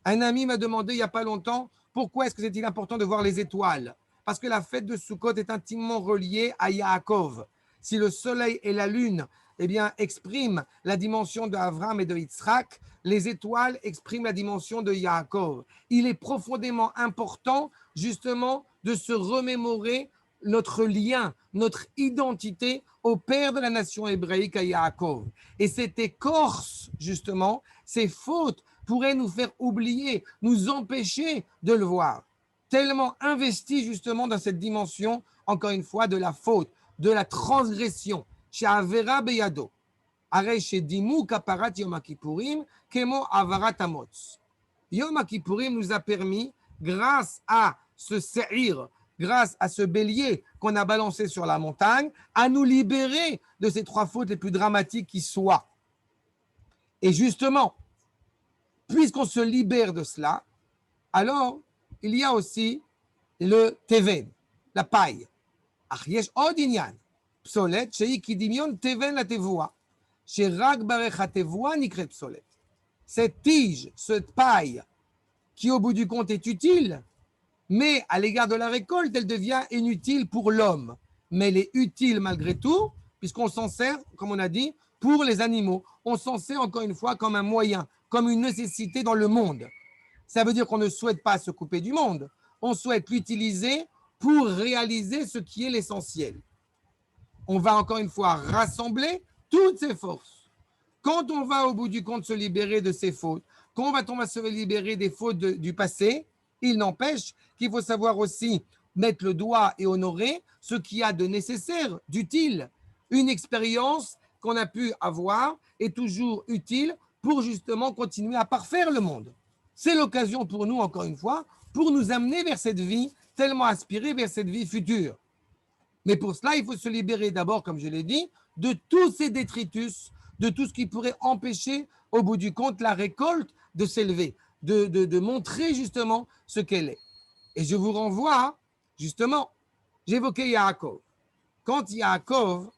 Un ami m'a demandé il n'y a pas longtemps, pourquoi est-ce que c'est-il important de voir les étoiles? Parce que la fête de Sukkot est intimement reliée à Yaakov. Si le soleil et la lune eh bien, expriment la dimension d'Avram et de Yitzhak, les étoiles expriment la dimension de Yaakov. Il est profondément important, justement, de se remémorer notre lien, notre identité au père de la nation hébraïque, à Yaakov. Et cette écorce, justement, ces fautes pourraient nous faire oublier, nous empêcher de le voir. Tellement investi, justement, dans cette dimension, encore une fois, de la faute, de la transgression. Chez Avera Beyado. Arei chez Dimou Kaparat Yom Kippourim, Kemo Avarat Amotz. Yom Kippourim nous a permis, grâce à ce séhir, grâce à ce bélier qu'on a balancé sur la montagne, à nous libérer de ces trois fautes les plus dramatiques qui soient. Et justement, puisqu'on se libère de cela, alors il y a aussi le teven, la paille. Yesh od inyan, psolet, shei kidimion teven la tevoa, sherak barech hatevoa nikret psolet. Cette tige, cette paille, qui au bout du compte est utile, mais à l'égard de la récolte, elle devient inutile pour l'homme. Mais elle est utile malgré tout, puisqu'on s'en sert, comme on a dit, pour les animaux. On s'en sert encore une fois comme un moyen, comme une nécessité dans le monde. Ça veut dire qu'on ne souhaite pas se couper du monde. On souhaite l'utiliser pour réaliser ce qui est l'essentiel. On va encore une fois rassembler toutes ces forces. Quand on va au bout du compte se libérer de ces fautes, quand on va se libérer des fautes du passé, il n'empêche qu'il faut savoir aussi mettre le doigt et honorer ce qu'il y a de nécessaire, d'utile. Une expérience qu'on a pu avoir est toujours utile pour justement continuer à parfaire le monde. C'est l'occasion pour nous, encore une fois, pour nous amener vers cette vie, tellement aspirée vers cette vie future. Mais pour cela, il faut se libérer d'abord, comme je l'ai dit, de tous ces détritus, de tout ce qui pourrait empêcher, au bout du compte, la récolte de s'élever, de montrer justement ce qu'elle est. Et je vous renvoie, justement, j'évoquais Yaakov. Quand Yaakov,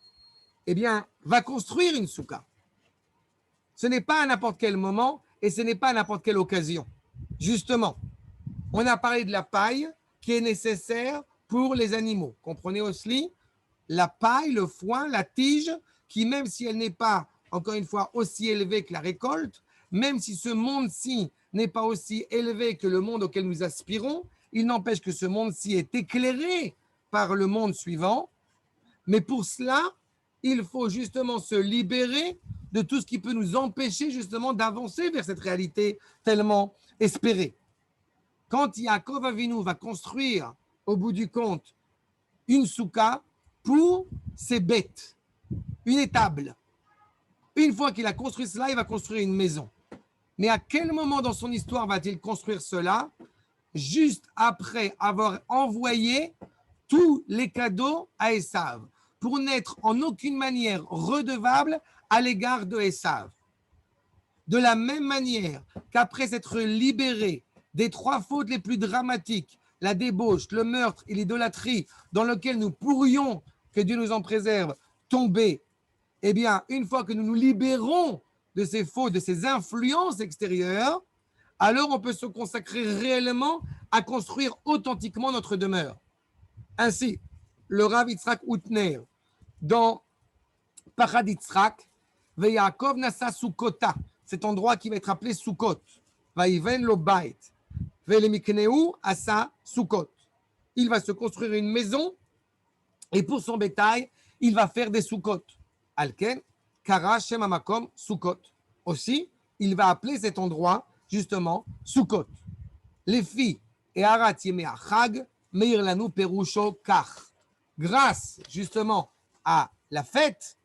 eh bien, va construire une soukha, ce n'est pas à n'importe quel moment et ce n'est pas à n'importe quelle occasion. Justement, on a parlé de la paille qui est nécessaire pour les animaux. Comprenez aussi la paille, le foin, la tige, qui même si elle n'est pas, encore une fois, aussi élevée que la récolte, même si ce monde-ci n'est pas aussi élevé que le monde auquel nous aspirons, il n'empêche que ce monde-ci est éclairé par le monde suivant. Mais pour cela, il faut justement se libérer de tout ce qui peut nous empêcher justement d'avancer vers cette réalité tellement espérée. Quand Yaakov Avinu va construire, au bout du compte, une soukha pour ses bêtes, une étable. Une fois qu'il a construit cela, il va construire une maison. Mais à quel moment dans son histoire va-t-il construire cela? Juste après avoir envoyé tous les cadeaux à Esav, pour n'être en aucune manière redevable à l'égard de Esav. De la même manière qu'après s'être libéré des trois fautes les plus dramatiques la débauche, le meurtre et l'idolâtrie dans lequel nous pourrions, que Dieu nous en préserve, tomber, eh bien, une fois que nous nous libérons de ces fautes, de ces influences extérieures, alors on peut se consacrer réellement à construire authentiquement notre demeure. Ainsi, le Rav Yitzhak Utner, dans Pachad Yitzhak, Ve'Yaakov Nasa Sukkota, cet endroit qui va être appelé Sukkot, Vaïven lo Bait, Ve'lemikneu Asa Sukkot. Il va se construire une maison et pour son bétail, il va faire des Sukkot. Alken, Kara Shem Amakom Sukkot. Aussi, il va appeler cet endroit justement Sukkot. Les filles et Arat Yemei Chag, Meir Lanu Perusho Kach. Grâce justement à la fête,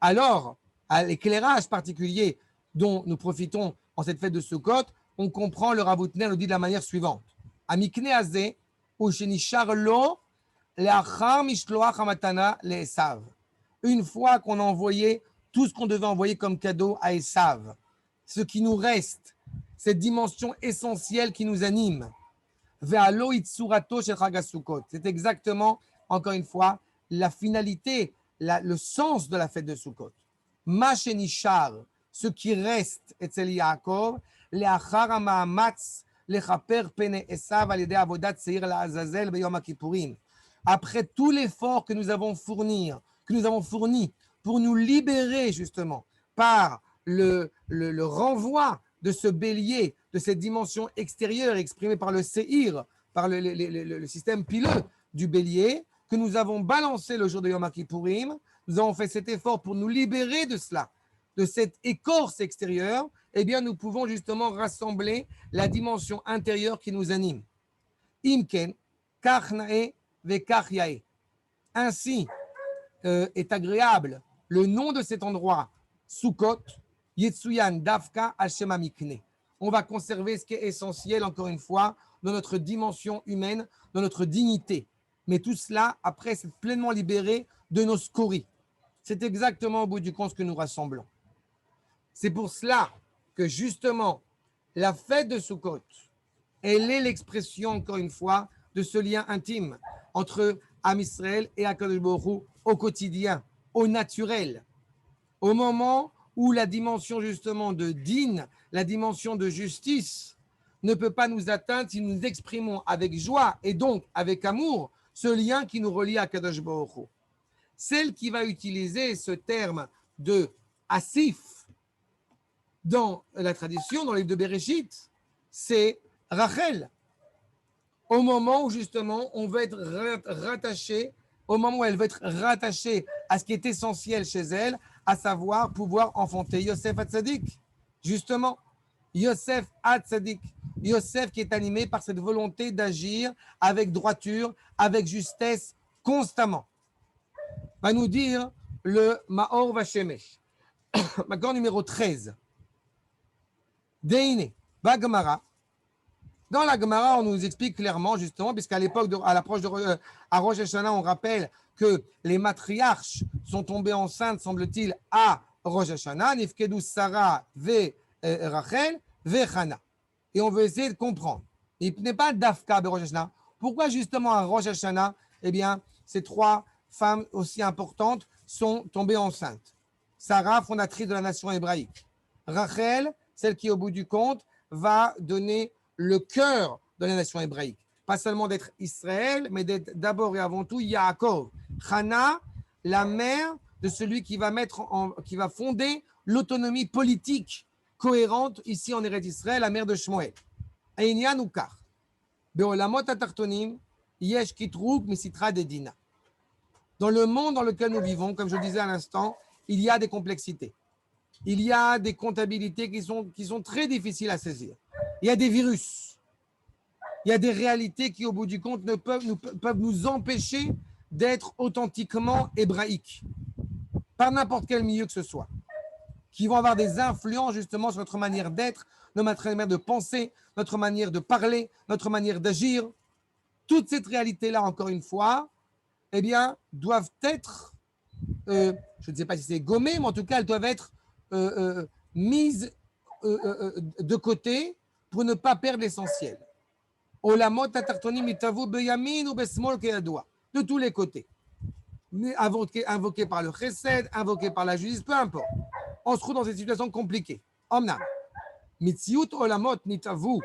alors à l'éclairage particulier dont nous profitons en cette fête de Sukkot, on comprend le Rav Utner le dit de la manière suivante. Amikne Azeh, Ushenishar Lo, Leachar Mishloach Hamatana Le'esav. Une fois qu'on a envoyé tout ce qu'on devait envoyer comme cadeau à Esav, ce qui nous reste, cette dimension essentielle qui nous anime, Ve'alo Itzurato Shel Chag HaSukkot. C'est exactement, encore une fois, la finalité, le sens de la fête de Sukkot. Ma Shenishar, ce qui reste, Etzel Yaakov, Leachar HaMa'amatz Lechaper Pene Esav al yedei avodat Seir LaAzazel Beyom HaKippurim. Après tout l'effort que nous avons fourni pour nous libérer justement par le renvoi de ce bélier, de cette dimension extérieure exprimée par le séhir, par le système pileux du bélier, que nous avons balancé le jour de Yom Kippourim, nous avons fait cet effort pour nous libérer de cela, de cette écorce extérieure, eh bien nous pouvons justement rassembler la dimension intérieure qui nous anime. Imken, Kachnae, Vekachyae. Ainsi est agréable le nom de cet endroit, Sukkot, Yetsuyan Davka Hashem Amikne. On va conserver ce qui est essentiel, encore une fois, dans notre dimension humaine, dans notre dignité. Mais tout cela, après, c'est pleinement libéré de nos scories. C'est exactement au bout du compte ce que nous rassemblons. C'est pour cela que, justement, la fête de Sukkot, elle est l'expression, encore une fois, de ce lien intime entre Am Israël et Akadosh Baruch Hu au quotidien, au naturel, au moment où la dimension justement de din, la dimension de justice ne peut pas nous atteindre si nous exprimons avec joie et donc avec amour ce lien qui nous relie à Kadosh Baruch Hu. Celle qui va utiliser ce terme de Asif dans la tradition, dans le livre de Bereshit, c'est Rachel. Au moment où justement on va être rattaché, au moment où elle va être rattachée à ce qui est essentiel chez elle, à savoir pouvoir enfanter Yosef Hatzadik. Justement, Yosef Hatzadik. Yosef qui est animé par cette volonté d'agir avec droiture, avec justesse, constamment. Va nous dire le Maor Vashemesh. Makor numéro 13. Deine, Bagamara. Dans la Gemara, on nous explique clairement, justement, puisqu'à l'époque, à l'approche à Rosh Hashanah, on rappelle que les matriarches sont tombés enceintes, semble-t-il, à Rosh Hashanah, Nifkedou Sarah, ve Rachel, ve Chana. Et on veut essayer de comprendre. Il n'est pas d'Afka de Rosh Hashanah. Pourquoi justement à Rosh Hashanah, eh bien, ces trois femmes aussi importantes sont tombées enceintes? Sarah, fondatrice de la nation hébraïque. Rachel, celle qui, au bout du compte, va donner le cœur de la nation hébraïque. Pas seulement d'être Israël, mais d'être d'abord et avant tout Yaakov. Chana, la mère de celui qui va fonder l'autonomie politique cohérente ici en Eretz Israël, la mère de Shmuel. Einyan ukar. Beolamot atartonim, yesh kitrug misitra dedina. Dans le monde dans lequel nous vivons, comme je le disais à l'instant, il y a des complexités. Il y a des comptabilités qui sont très difficiles à saisir. Il y a des virus. Il y a des réalités qui, au bout du compte, peuvent nous empêcher d'être authentiquement hébraïques, par n'importe quel milieu que ce soit, qui vont avoir des influences justement sur notre manière d'être, notre manière de penser, notre manière de parler, notre manière d'agir. Toutes ces réalités-là, encore une fois, eh bien, doivent être, je ne sais pas si c'est gommées, mais en tout cas, elles doivent être mises de côté pour ne pas perdre l'essentiel. Olamot atartonim itavu beyamin ou besmol keyadua. De tous les côtés. Invoqué par le chesed, invoqué par la justice, peu importe. On se trouve dans cette situation compliquée. Omnam. Mitziut olamot nitavu,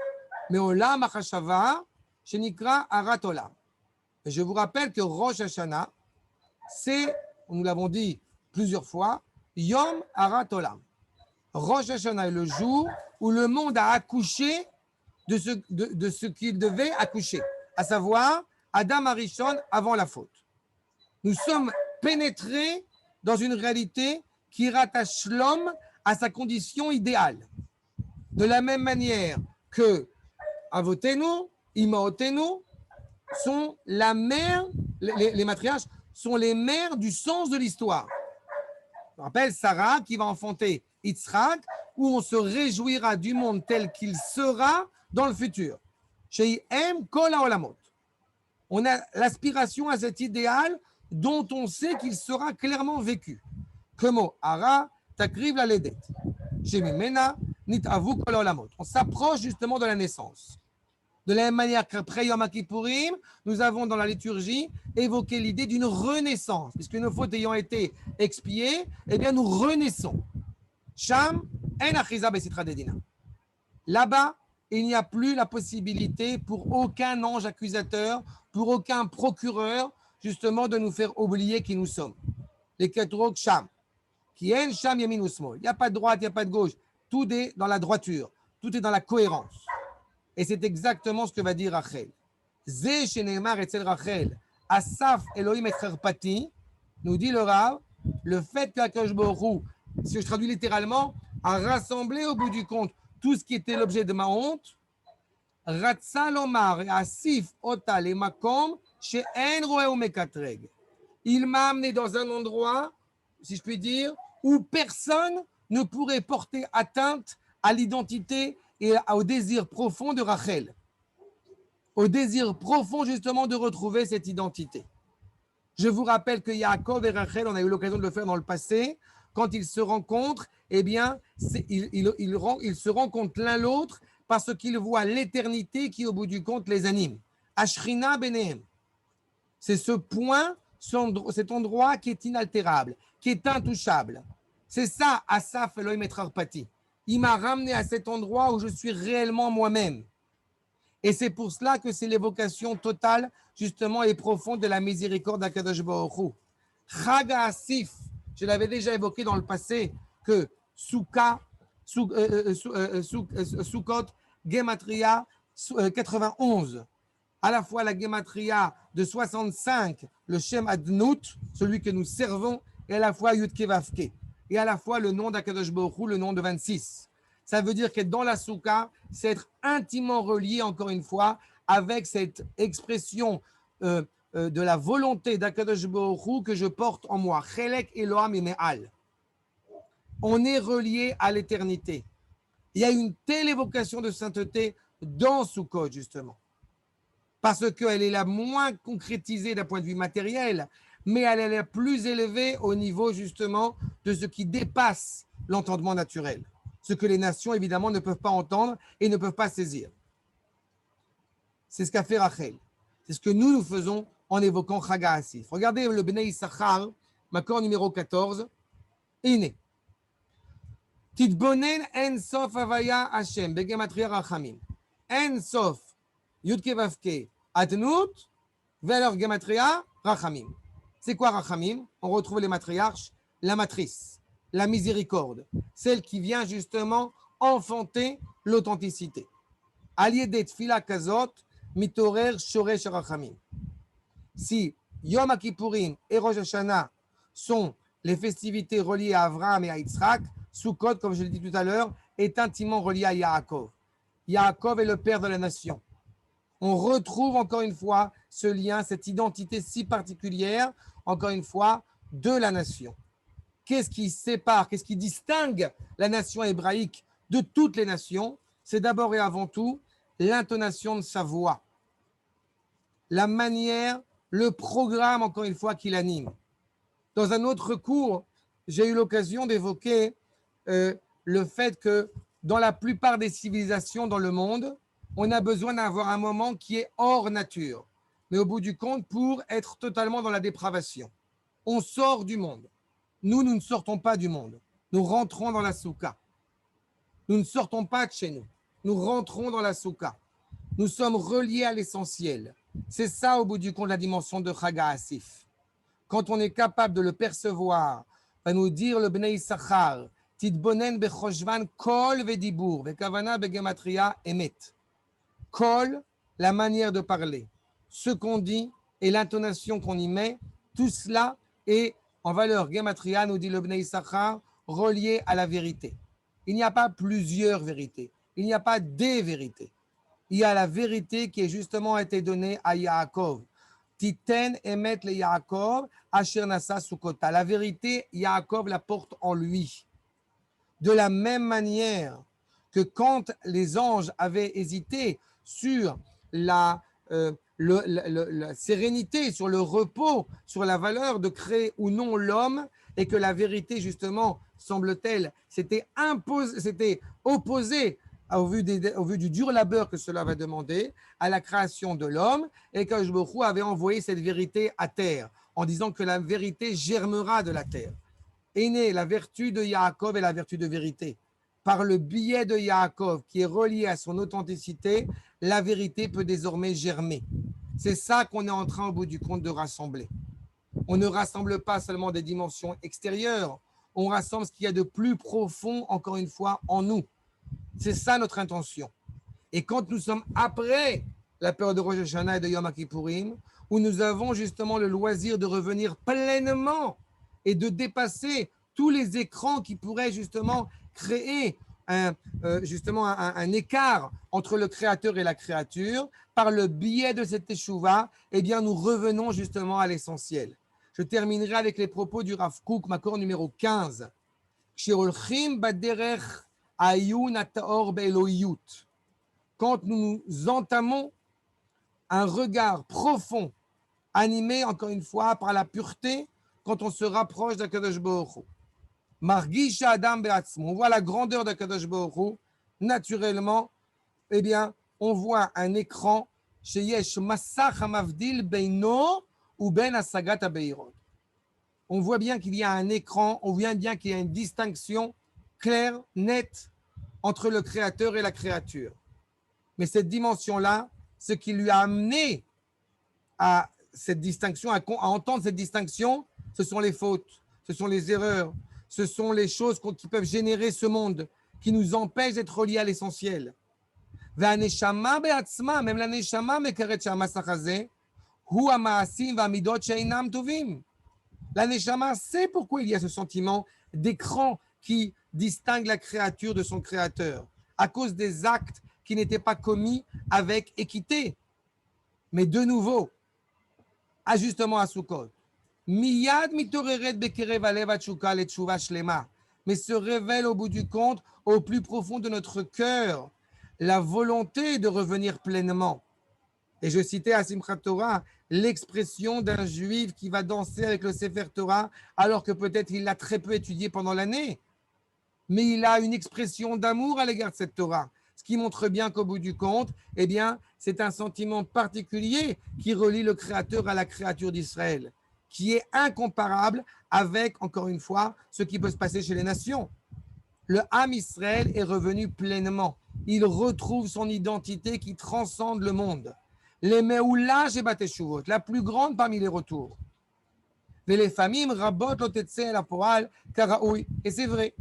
mais olam achashava, shenikra arat olam. Je vous rappelle que Rosh Hashanah, c'est, nous l'avons dit plusieurs fois, Yom Arat Olam. Rosh Hashanah est le jour où le monde a accouché de ce qu'il devait accoucher, à savoir Adam Arishon avant la faute. Nous sommes pénétrés dans une réalité qui rattache l'homme à sa condition idéale. De la même manière que Avotenu, Imaotenu sont la mère, les matriarches sont les mères du sens de l'histoire. Je rappelle Sarah qui va enfanter Yitzhak, où on se réjouira du monde tel qu'il sera dans le futur. Chez M. Kol HaOlamot. On a l'aspiration à cet idéal dont on sait qu'il sera clairement vécu. Como Ara Takriv la Ledet. Chez Mimena Nitavu Kol HaOlamot. On s'approche justement de la naissance. De la même manière qu'après Yom Kippourim, nous avons dans la liturgie évoqué l'idée d'une renaissance. Puisque nos fautes ayant été expiées, eh bien nous renaissons. Sham en achiza besitra dedina. Là-bas, il n'y a plus la possibilité pour aucun ange accusateur, pour aucun procureur, justement, de nous faire oublier qui nous sommes. Les ketrok sham. Qui en sham yamin ou smol. Il n'y a pas de droite, il n'y a pas de gauche. Tout est dans la droiture. Tout est dans la cohérence. Et c'est exactement ce que va dire Rachel. Zé sheneemar etzel Rachel, Asaf Elohim et Cherpati, nous dit le Rav, le fait qu'Akadosh Baruch Hu, si je traduis littéralement, a rassemblé au bout du compte tout ce qui était l'objet de ma honte, Ratsa lomar et Asif otal et makom chez En roe ou mekatreg. Il m'a amené dans un endroit, si je puis dire, où personne ne pourrait porter atteinte à l'identité et au désir profond de Rachel, au désir profond justement de retrouver cette identité. Je vous rappelle que Yaakov et Rachel, on a eu l'occasion de le faire dans le passé, quand ils se rencontrent, eh bien, ils se rencontrent l'un l'autre parce qu'ils voient l'éternité qui, au bout du compte, les anime. Ashrina Benehem. C'est ce point, cet endroit qui est inaltérable, qui est intouchable. C'est ça, Asaf Elohim et Cherpati. Il m'a ramené à cet endroit où je suis réellement moi-même. Et c'est pour cela que c'est l'évocation totale, justement, et profonde de la miséricorde d'Akadosh Baruch Hu. Chag HaAsif, je l'avais déjà évoqué dans le passé, que Sukkot, Gematria 91, à la fois la Gematria de 65, le Shem Adnout, celui que nous servons, et à la fois Yud Kevavke. Et à la fois le nom d'Akadosh Baruch Hu, le nom de 26. Ça veut dire que dans la Souka, c'est être intimement relié, encore une fois, avec cette expression de la volonté d'Akadosh Baruch Hu que je porte en moi. Chelek Eloham Ime'al. On est relié à l'éternité. Il y a une telle évocation de sainteté dans Sukkot, justement. Parce qu'elle est la moins concrétisée d'un point de vue matériel, mais elle est la plus élevée au niveau justement de ce qui dépasse l'entendement naturel. Ce que les nations, évidemment, ne peuvent pas entendre et ne peuvent pas saisir. C'est ce qu'a fait Rachel. C'est ce que nous faisons en évoquant Chag HaAsif. Regardez le Bnei Issachar, Makor numéro 14. Iné. Titbonen en sof avaya Hashem, begematria rachamim. En sof, Yud Kevavke, Adnut, ve'alor gematria rachamim. C'est quoi Rachamim? On retrouve les matriarches, la matrice, la miséricorde, celle qui vient justement enfanter l'authenticité. Aliyedet fila kazot, mitorer shoresh Rachamim. Si Yom Kippourim et Rosh Hashanah sont les festivités reliées à Abraham et à Yitzhak, Sukkot, comme je l'ai dit tout à l'heure, est intimement relié à Yaakov. Yaakov est le père de la nation. On retrouve encore une fois ce lien, cette identité si particulière, encore une fois, de la nation. Qu'est-ce qui sépare, qu'est-ce qui distingue la nation hébraïque de toutes les nations? C'est d'abord et avant tout l'intonation de sa voix, la manière, le programme, encore une fois, qui l'anime. Dans un autre cours, j'ai eu l'occasion d'évoquer le fait que dans la plupart des civilisations dans le monde, on a besoin d'avoir un moment qui est hors nature. Mais au bout du compte, pour être totalement dans la dépravation. On sort du monde. Nous ne sortons pas du monde. Nous rentrons dans la soukha. Nous ne sortons pas de chez nous. Nous rentrons dans la soukha. Nous sommes reliés à l'essentiel. C'est ça, au bout du compte, la dimension de Chaga Asif. Quand on est capable de le percevoir, va nous dire le Bnei Issachar, Titbonen bechoshvan kol vedibur, vekavana begematria emet. Kol, la manière de parler, ce qu'on dit et l'intonation qu'on y met, tout cela est en valeur gematria, nous dit le Bnei Issachar, relié à la vérité. Il n'y a pas plusieurs vérités. Il n'y a pas des vérités. Il y a la vérité qui est justement été donnée à Yaakov. Titen emet le Yaakov, asher nasa sukota. La vérité, Yaakov la porte en lui. De la même manière que quand les anges avaient hésité sur la sérénité, sur le repos, sur la valeur de créer ou non l'homme, et que la vérité, justement, semble-t-elle, s'était opposée au vu du dur labeur que cela va demander à la création de l'homme, et que Baruch Hu avait envoyé cette vérité à terre, en disant que la vérité germera de la terre. Est née la vertu de Yaakov et la vertu de vérité. Par le biais de Yaakov, qui est relié à son authenticité, la vérité peut désormais germer. C'est ça qu'on est en train, au bout du compte, de rassembler. On ne rassemble pas seulement des dimensions extérieures, on rassemble ce qu'il y a de plus profond, encore une fois, en nous. C'est ça notre intention. Et quand nous sommes après la période de Rosh Hashanah et de Yom Kippourim, où nous avons justement le loisir de revenir pleinement et de dépasser tous les écrans qui pourraient justement créer un écart entre le créateur et la créature, par le biais de cette teshuva, eh bien nous revenons justement à l'essentiel. Je terminerai avec les propos du Rav Kook, Makor numéro 15. Quand nous entamons un regard profond, animé encore une fois par la pureté, quand on se rapproche d'Akadosh Baruch Hu. Margisha Adam Be'atzmo, on voit la grandeur d'Akadosh Baruch Hu, naturellement, eh bien, on voit un écran chez Yesh Massach Hamavdil Beino ou Ben Asagat Abeirot. On voit bien qu'il y a un écran, on voit bien qu'il y a une distinction claire, nette, entre le créateur et la créature. Mais cette dimension-là, ce qui lui a amené à cette distinction, à entendre cette distinction, ce sont les fautes, ce sont les erreurs, ce sont les choses qui peuvent générer ce monde, qui nous empêchent d'être reliés à l'essentiel. Même la neshama mekaret she'hamasach hazeh hu hama'asim va'amidot she'einam tovim. La neshama sait pourquoi il y a ce sentiment d'écran qui distingue la créature de son créateur, à cause des actes qui n'étaient pas commis avec équité. Mais de nouveau, ajustement à Sukkot, miyad mitoreret bekerev alev hatshuka letshuva shlema, mais se révèle au bout du compte, au plus profond de notre cœur, la volonté de revenir pleinement. Et je citais à Simchat Torah l'expression d'un juif qui va danser avec le Sefer Torah alors que peut-être il l'a très peu étudié pendant l'année. Mais il a une expression d'amour à l'égard de cette Torah. Ce qui montre bien qu'au bout du compte, eh bien, c'est un sentiment particulier qui relie le Créateur à la créature d'Israël, qui est incomparable avec, encore une fois, ce qui peut se passer chez les nations. Le Ham Israël est revenu pleinement. Il retrouve son identité qui transcende le monde. Les Me'ula Shebateshuvot, la plus grande parmi les retours. Et c'est vrai,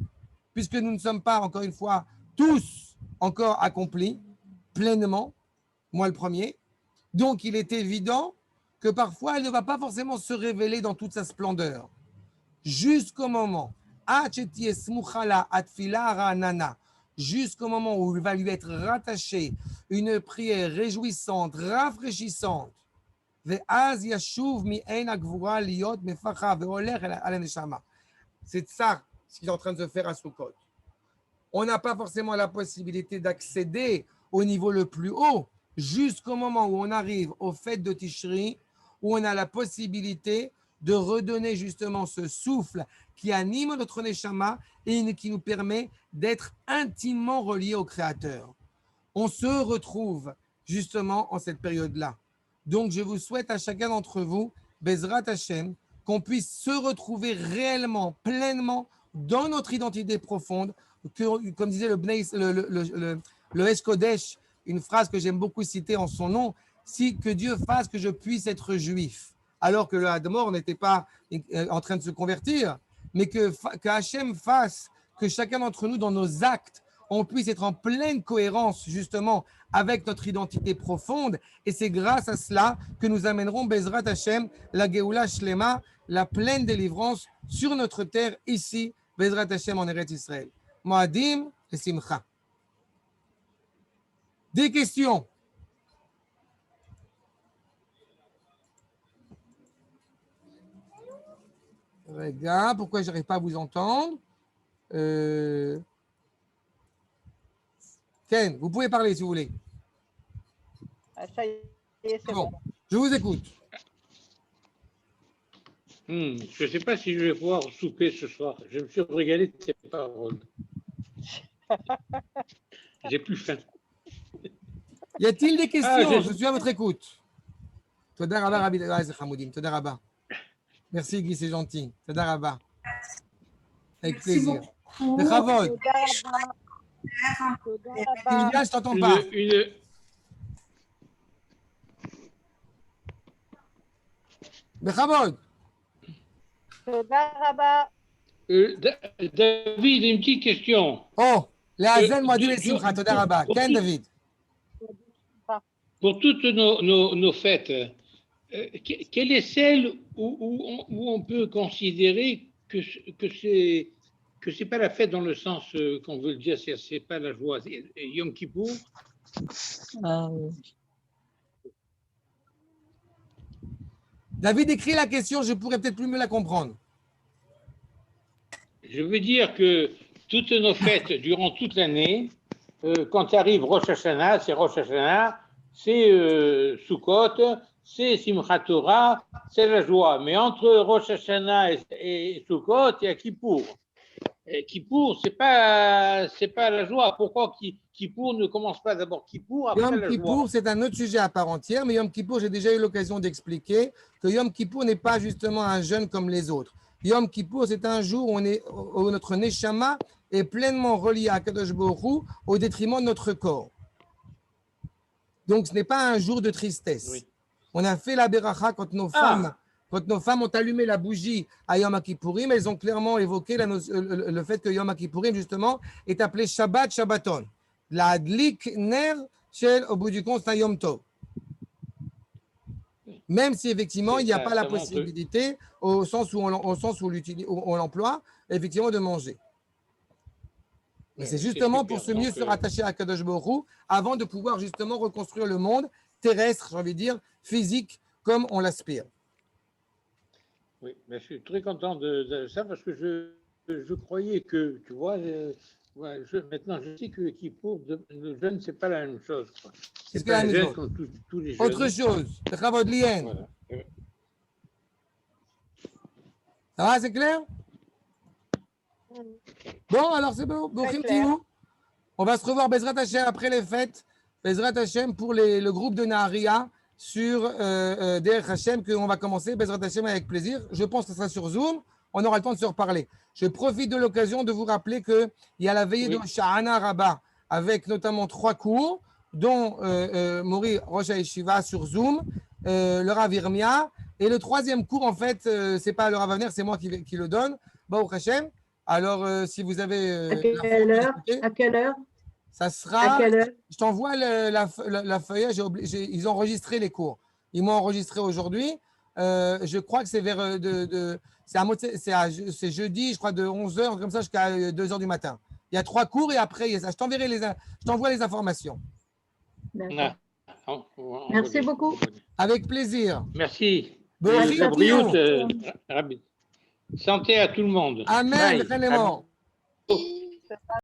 puisque nous ne sommes pas, encore une fois, tous encore accomplis pleinement, moi le premier. Donc, il est évident que parfois, elle ne va pas forcément se révéler dans toute sa splendeur. Jusqu'au moment, jusqu'au moment où il va lui être rattaché une prière réjouissante, rafraîchissante. C'est ça ce qui est en train de se faire à Sukkot. On n'a pas forcément la possibilité d'accéder au niveau le plus haut jusqu'au moment où on arrive aux fêtes de Tishri, où on a la possibilité de redonner justement ce souffle qui anime notre Neshama et qui nous permet d'être intimement reliés au Créateur. on se retrouve justement en cette période-là. Donc, je vous souhaite à chacun d'entre vous, Bezrat Hashem, qu'on puisse se retrouver réellement, pleinement dans notre identité profonde, que, comme disait le Esh Kodesh, une phrase que j'aime beaucoup citer en son nom, si que Dieu fasse que je puisse être juif, alors que le Hadmor n'était pas en train de se convertir, mais que Hachem fasse que chacun d'entre nous, dans nos actes, on puisse être en pleine cohérence justement avec notre identité profonde. Et c'est grâce à cela que nous amènerons Bezrat Hashem, la Geoula Shlema, la pleine délivrance sur notre terre ici, Bezrat Hashem en Eretz Israël. Moadim et Simcha. Des questions? Regarde, pourquoi je n'arrive pas à vous entendre? Ken, vous pouvez parler si vous voulez. Ça y est, c'est bon. Je vous écoute. Je ne sais pas si je vais pouvoir souper ce soir. Je me suis régalé de tes paroles. J'ai plus faim. Y a-t-il des questions? Je suis à votre écoute. Toda Rabba, Rabbi Hamoudim. Toda Rabba. Merci Guy, c'est gentil. Toda Rabba. Avec plaisir. Bechavod. Je t'entends pas. Bechavod. Toda Rabba. David, une petite question. Oh, la Hazen Moadim et Simcha. Toda Rabba. Ken, David. Pour toutes nos fêtes, quelle est celle où on peut considérer que c'est pas la fête dans le sens qu'on veut le dire, c'est pas la joie. Yom Kippour. David écrit la question, je pourrais peut-être plus mieux la comprendre. Je veux dire que toutes nos fêtes durant toute l'année, quand arrive Rosh Hashanah, c'est Rosh Hashanah, c'est Sukkot, c'est Simchat Torah, c'est la joie. Mais entre Rosh Hashanah et Sukkot, il y a Kippour. Et Kippour, c'est pas la joie. Pourquoi Kippour ne commence pas d'abord Kippour après Yom la Kippour, joie? c'est un autre sujet à part entière, mais Yom Kippour, j'ai déjà eu l'occasion d'expliquer que Yom Kippour n'est pas justement un jeûne comme les autres. Yom Kippour, c'est un jour où notre Neshama est pleinement relié à Kadosh Baruch Hu au détriment de notre corps. Donc, ce n'est pas un jour de tristesse. Oui. On a fait la beracha quand nos femmes ont allumé la bougie à Yom Kippourim, elles ont clairement évoqué le fait que Yom Kippourim, justement, est appelé Shabbat Shabbaton. La Adlik Ner Shel, au bout du compte, c'est un Yom Tov. Même si, effectivement, il n'y a pas la possibilité, au sens où on l'emploie, effectivement, de manger. Mais c'est justement pour mieux se rattacher à Kadosh Baruch Hu avant de pouvoir justement reconstruire le monde terrestre, j'ai envie de dire, physique, comme on l'aspire. Oui, mais je suis très content de ça parce que je croyais que, tu vois, maintenant je sais que Kippour, le jeûne, c'est pas la même chose. C'est pas la même chose. Comme tous les jeûnes. Autre chose, le Chavod Lien. Voilà. Ça va, c'est clair? Bon, alors c'est bon. On va se revoir Bezrat Hashem après les fêtes. Bezrat Hashem pour le groupe de Naharia sur Derech Hashem qu'on va commencer. Bezrat Hashem avec plaisir. Je pense que ce sera sur Zoom. On aura le temps de se reparler. Je profite de l'occasion de vous rappeler qu'il y a la veillée de Sha'ana Rabbah avec notamment 3 cours, dont Mori Rosh HaYeshiva sur Zoom, le Rav Irmia. Et le 3e cours, en fait, c'est pas le Rav Avner, c'est moi qui le donne. Baruch Hashem. Alors, si vous avez. À quelle heure? Ça sera. À quelle heure? Je t'envoie la feuille. Ils ont enregistré les cours. Ils m'ont enregistré aujourd'hui. Je crois que c'est vers. C'est jeudi, je crois, de 11h, comme ça, jusqu'à 2h du matin. Il y a 3 cours et après, je t'envoie les informations. D'accord. Merci beaucoup. Avec plaisir. Merci. Bon, Santé à tout le monde. Amen.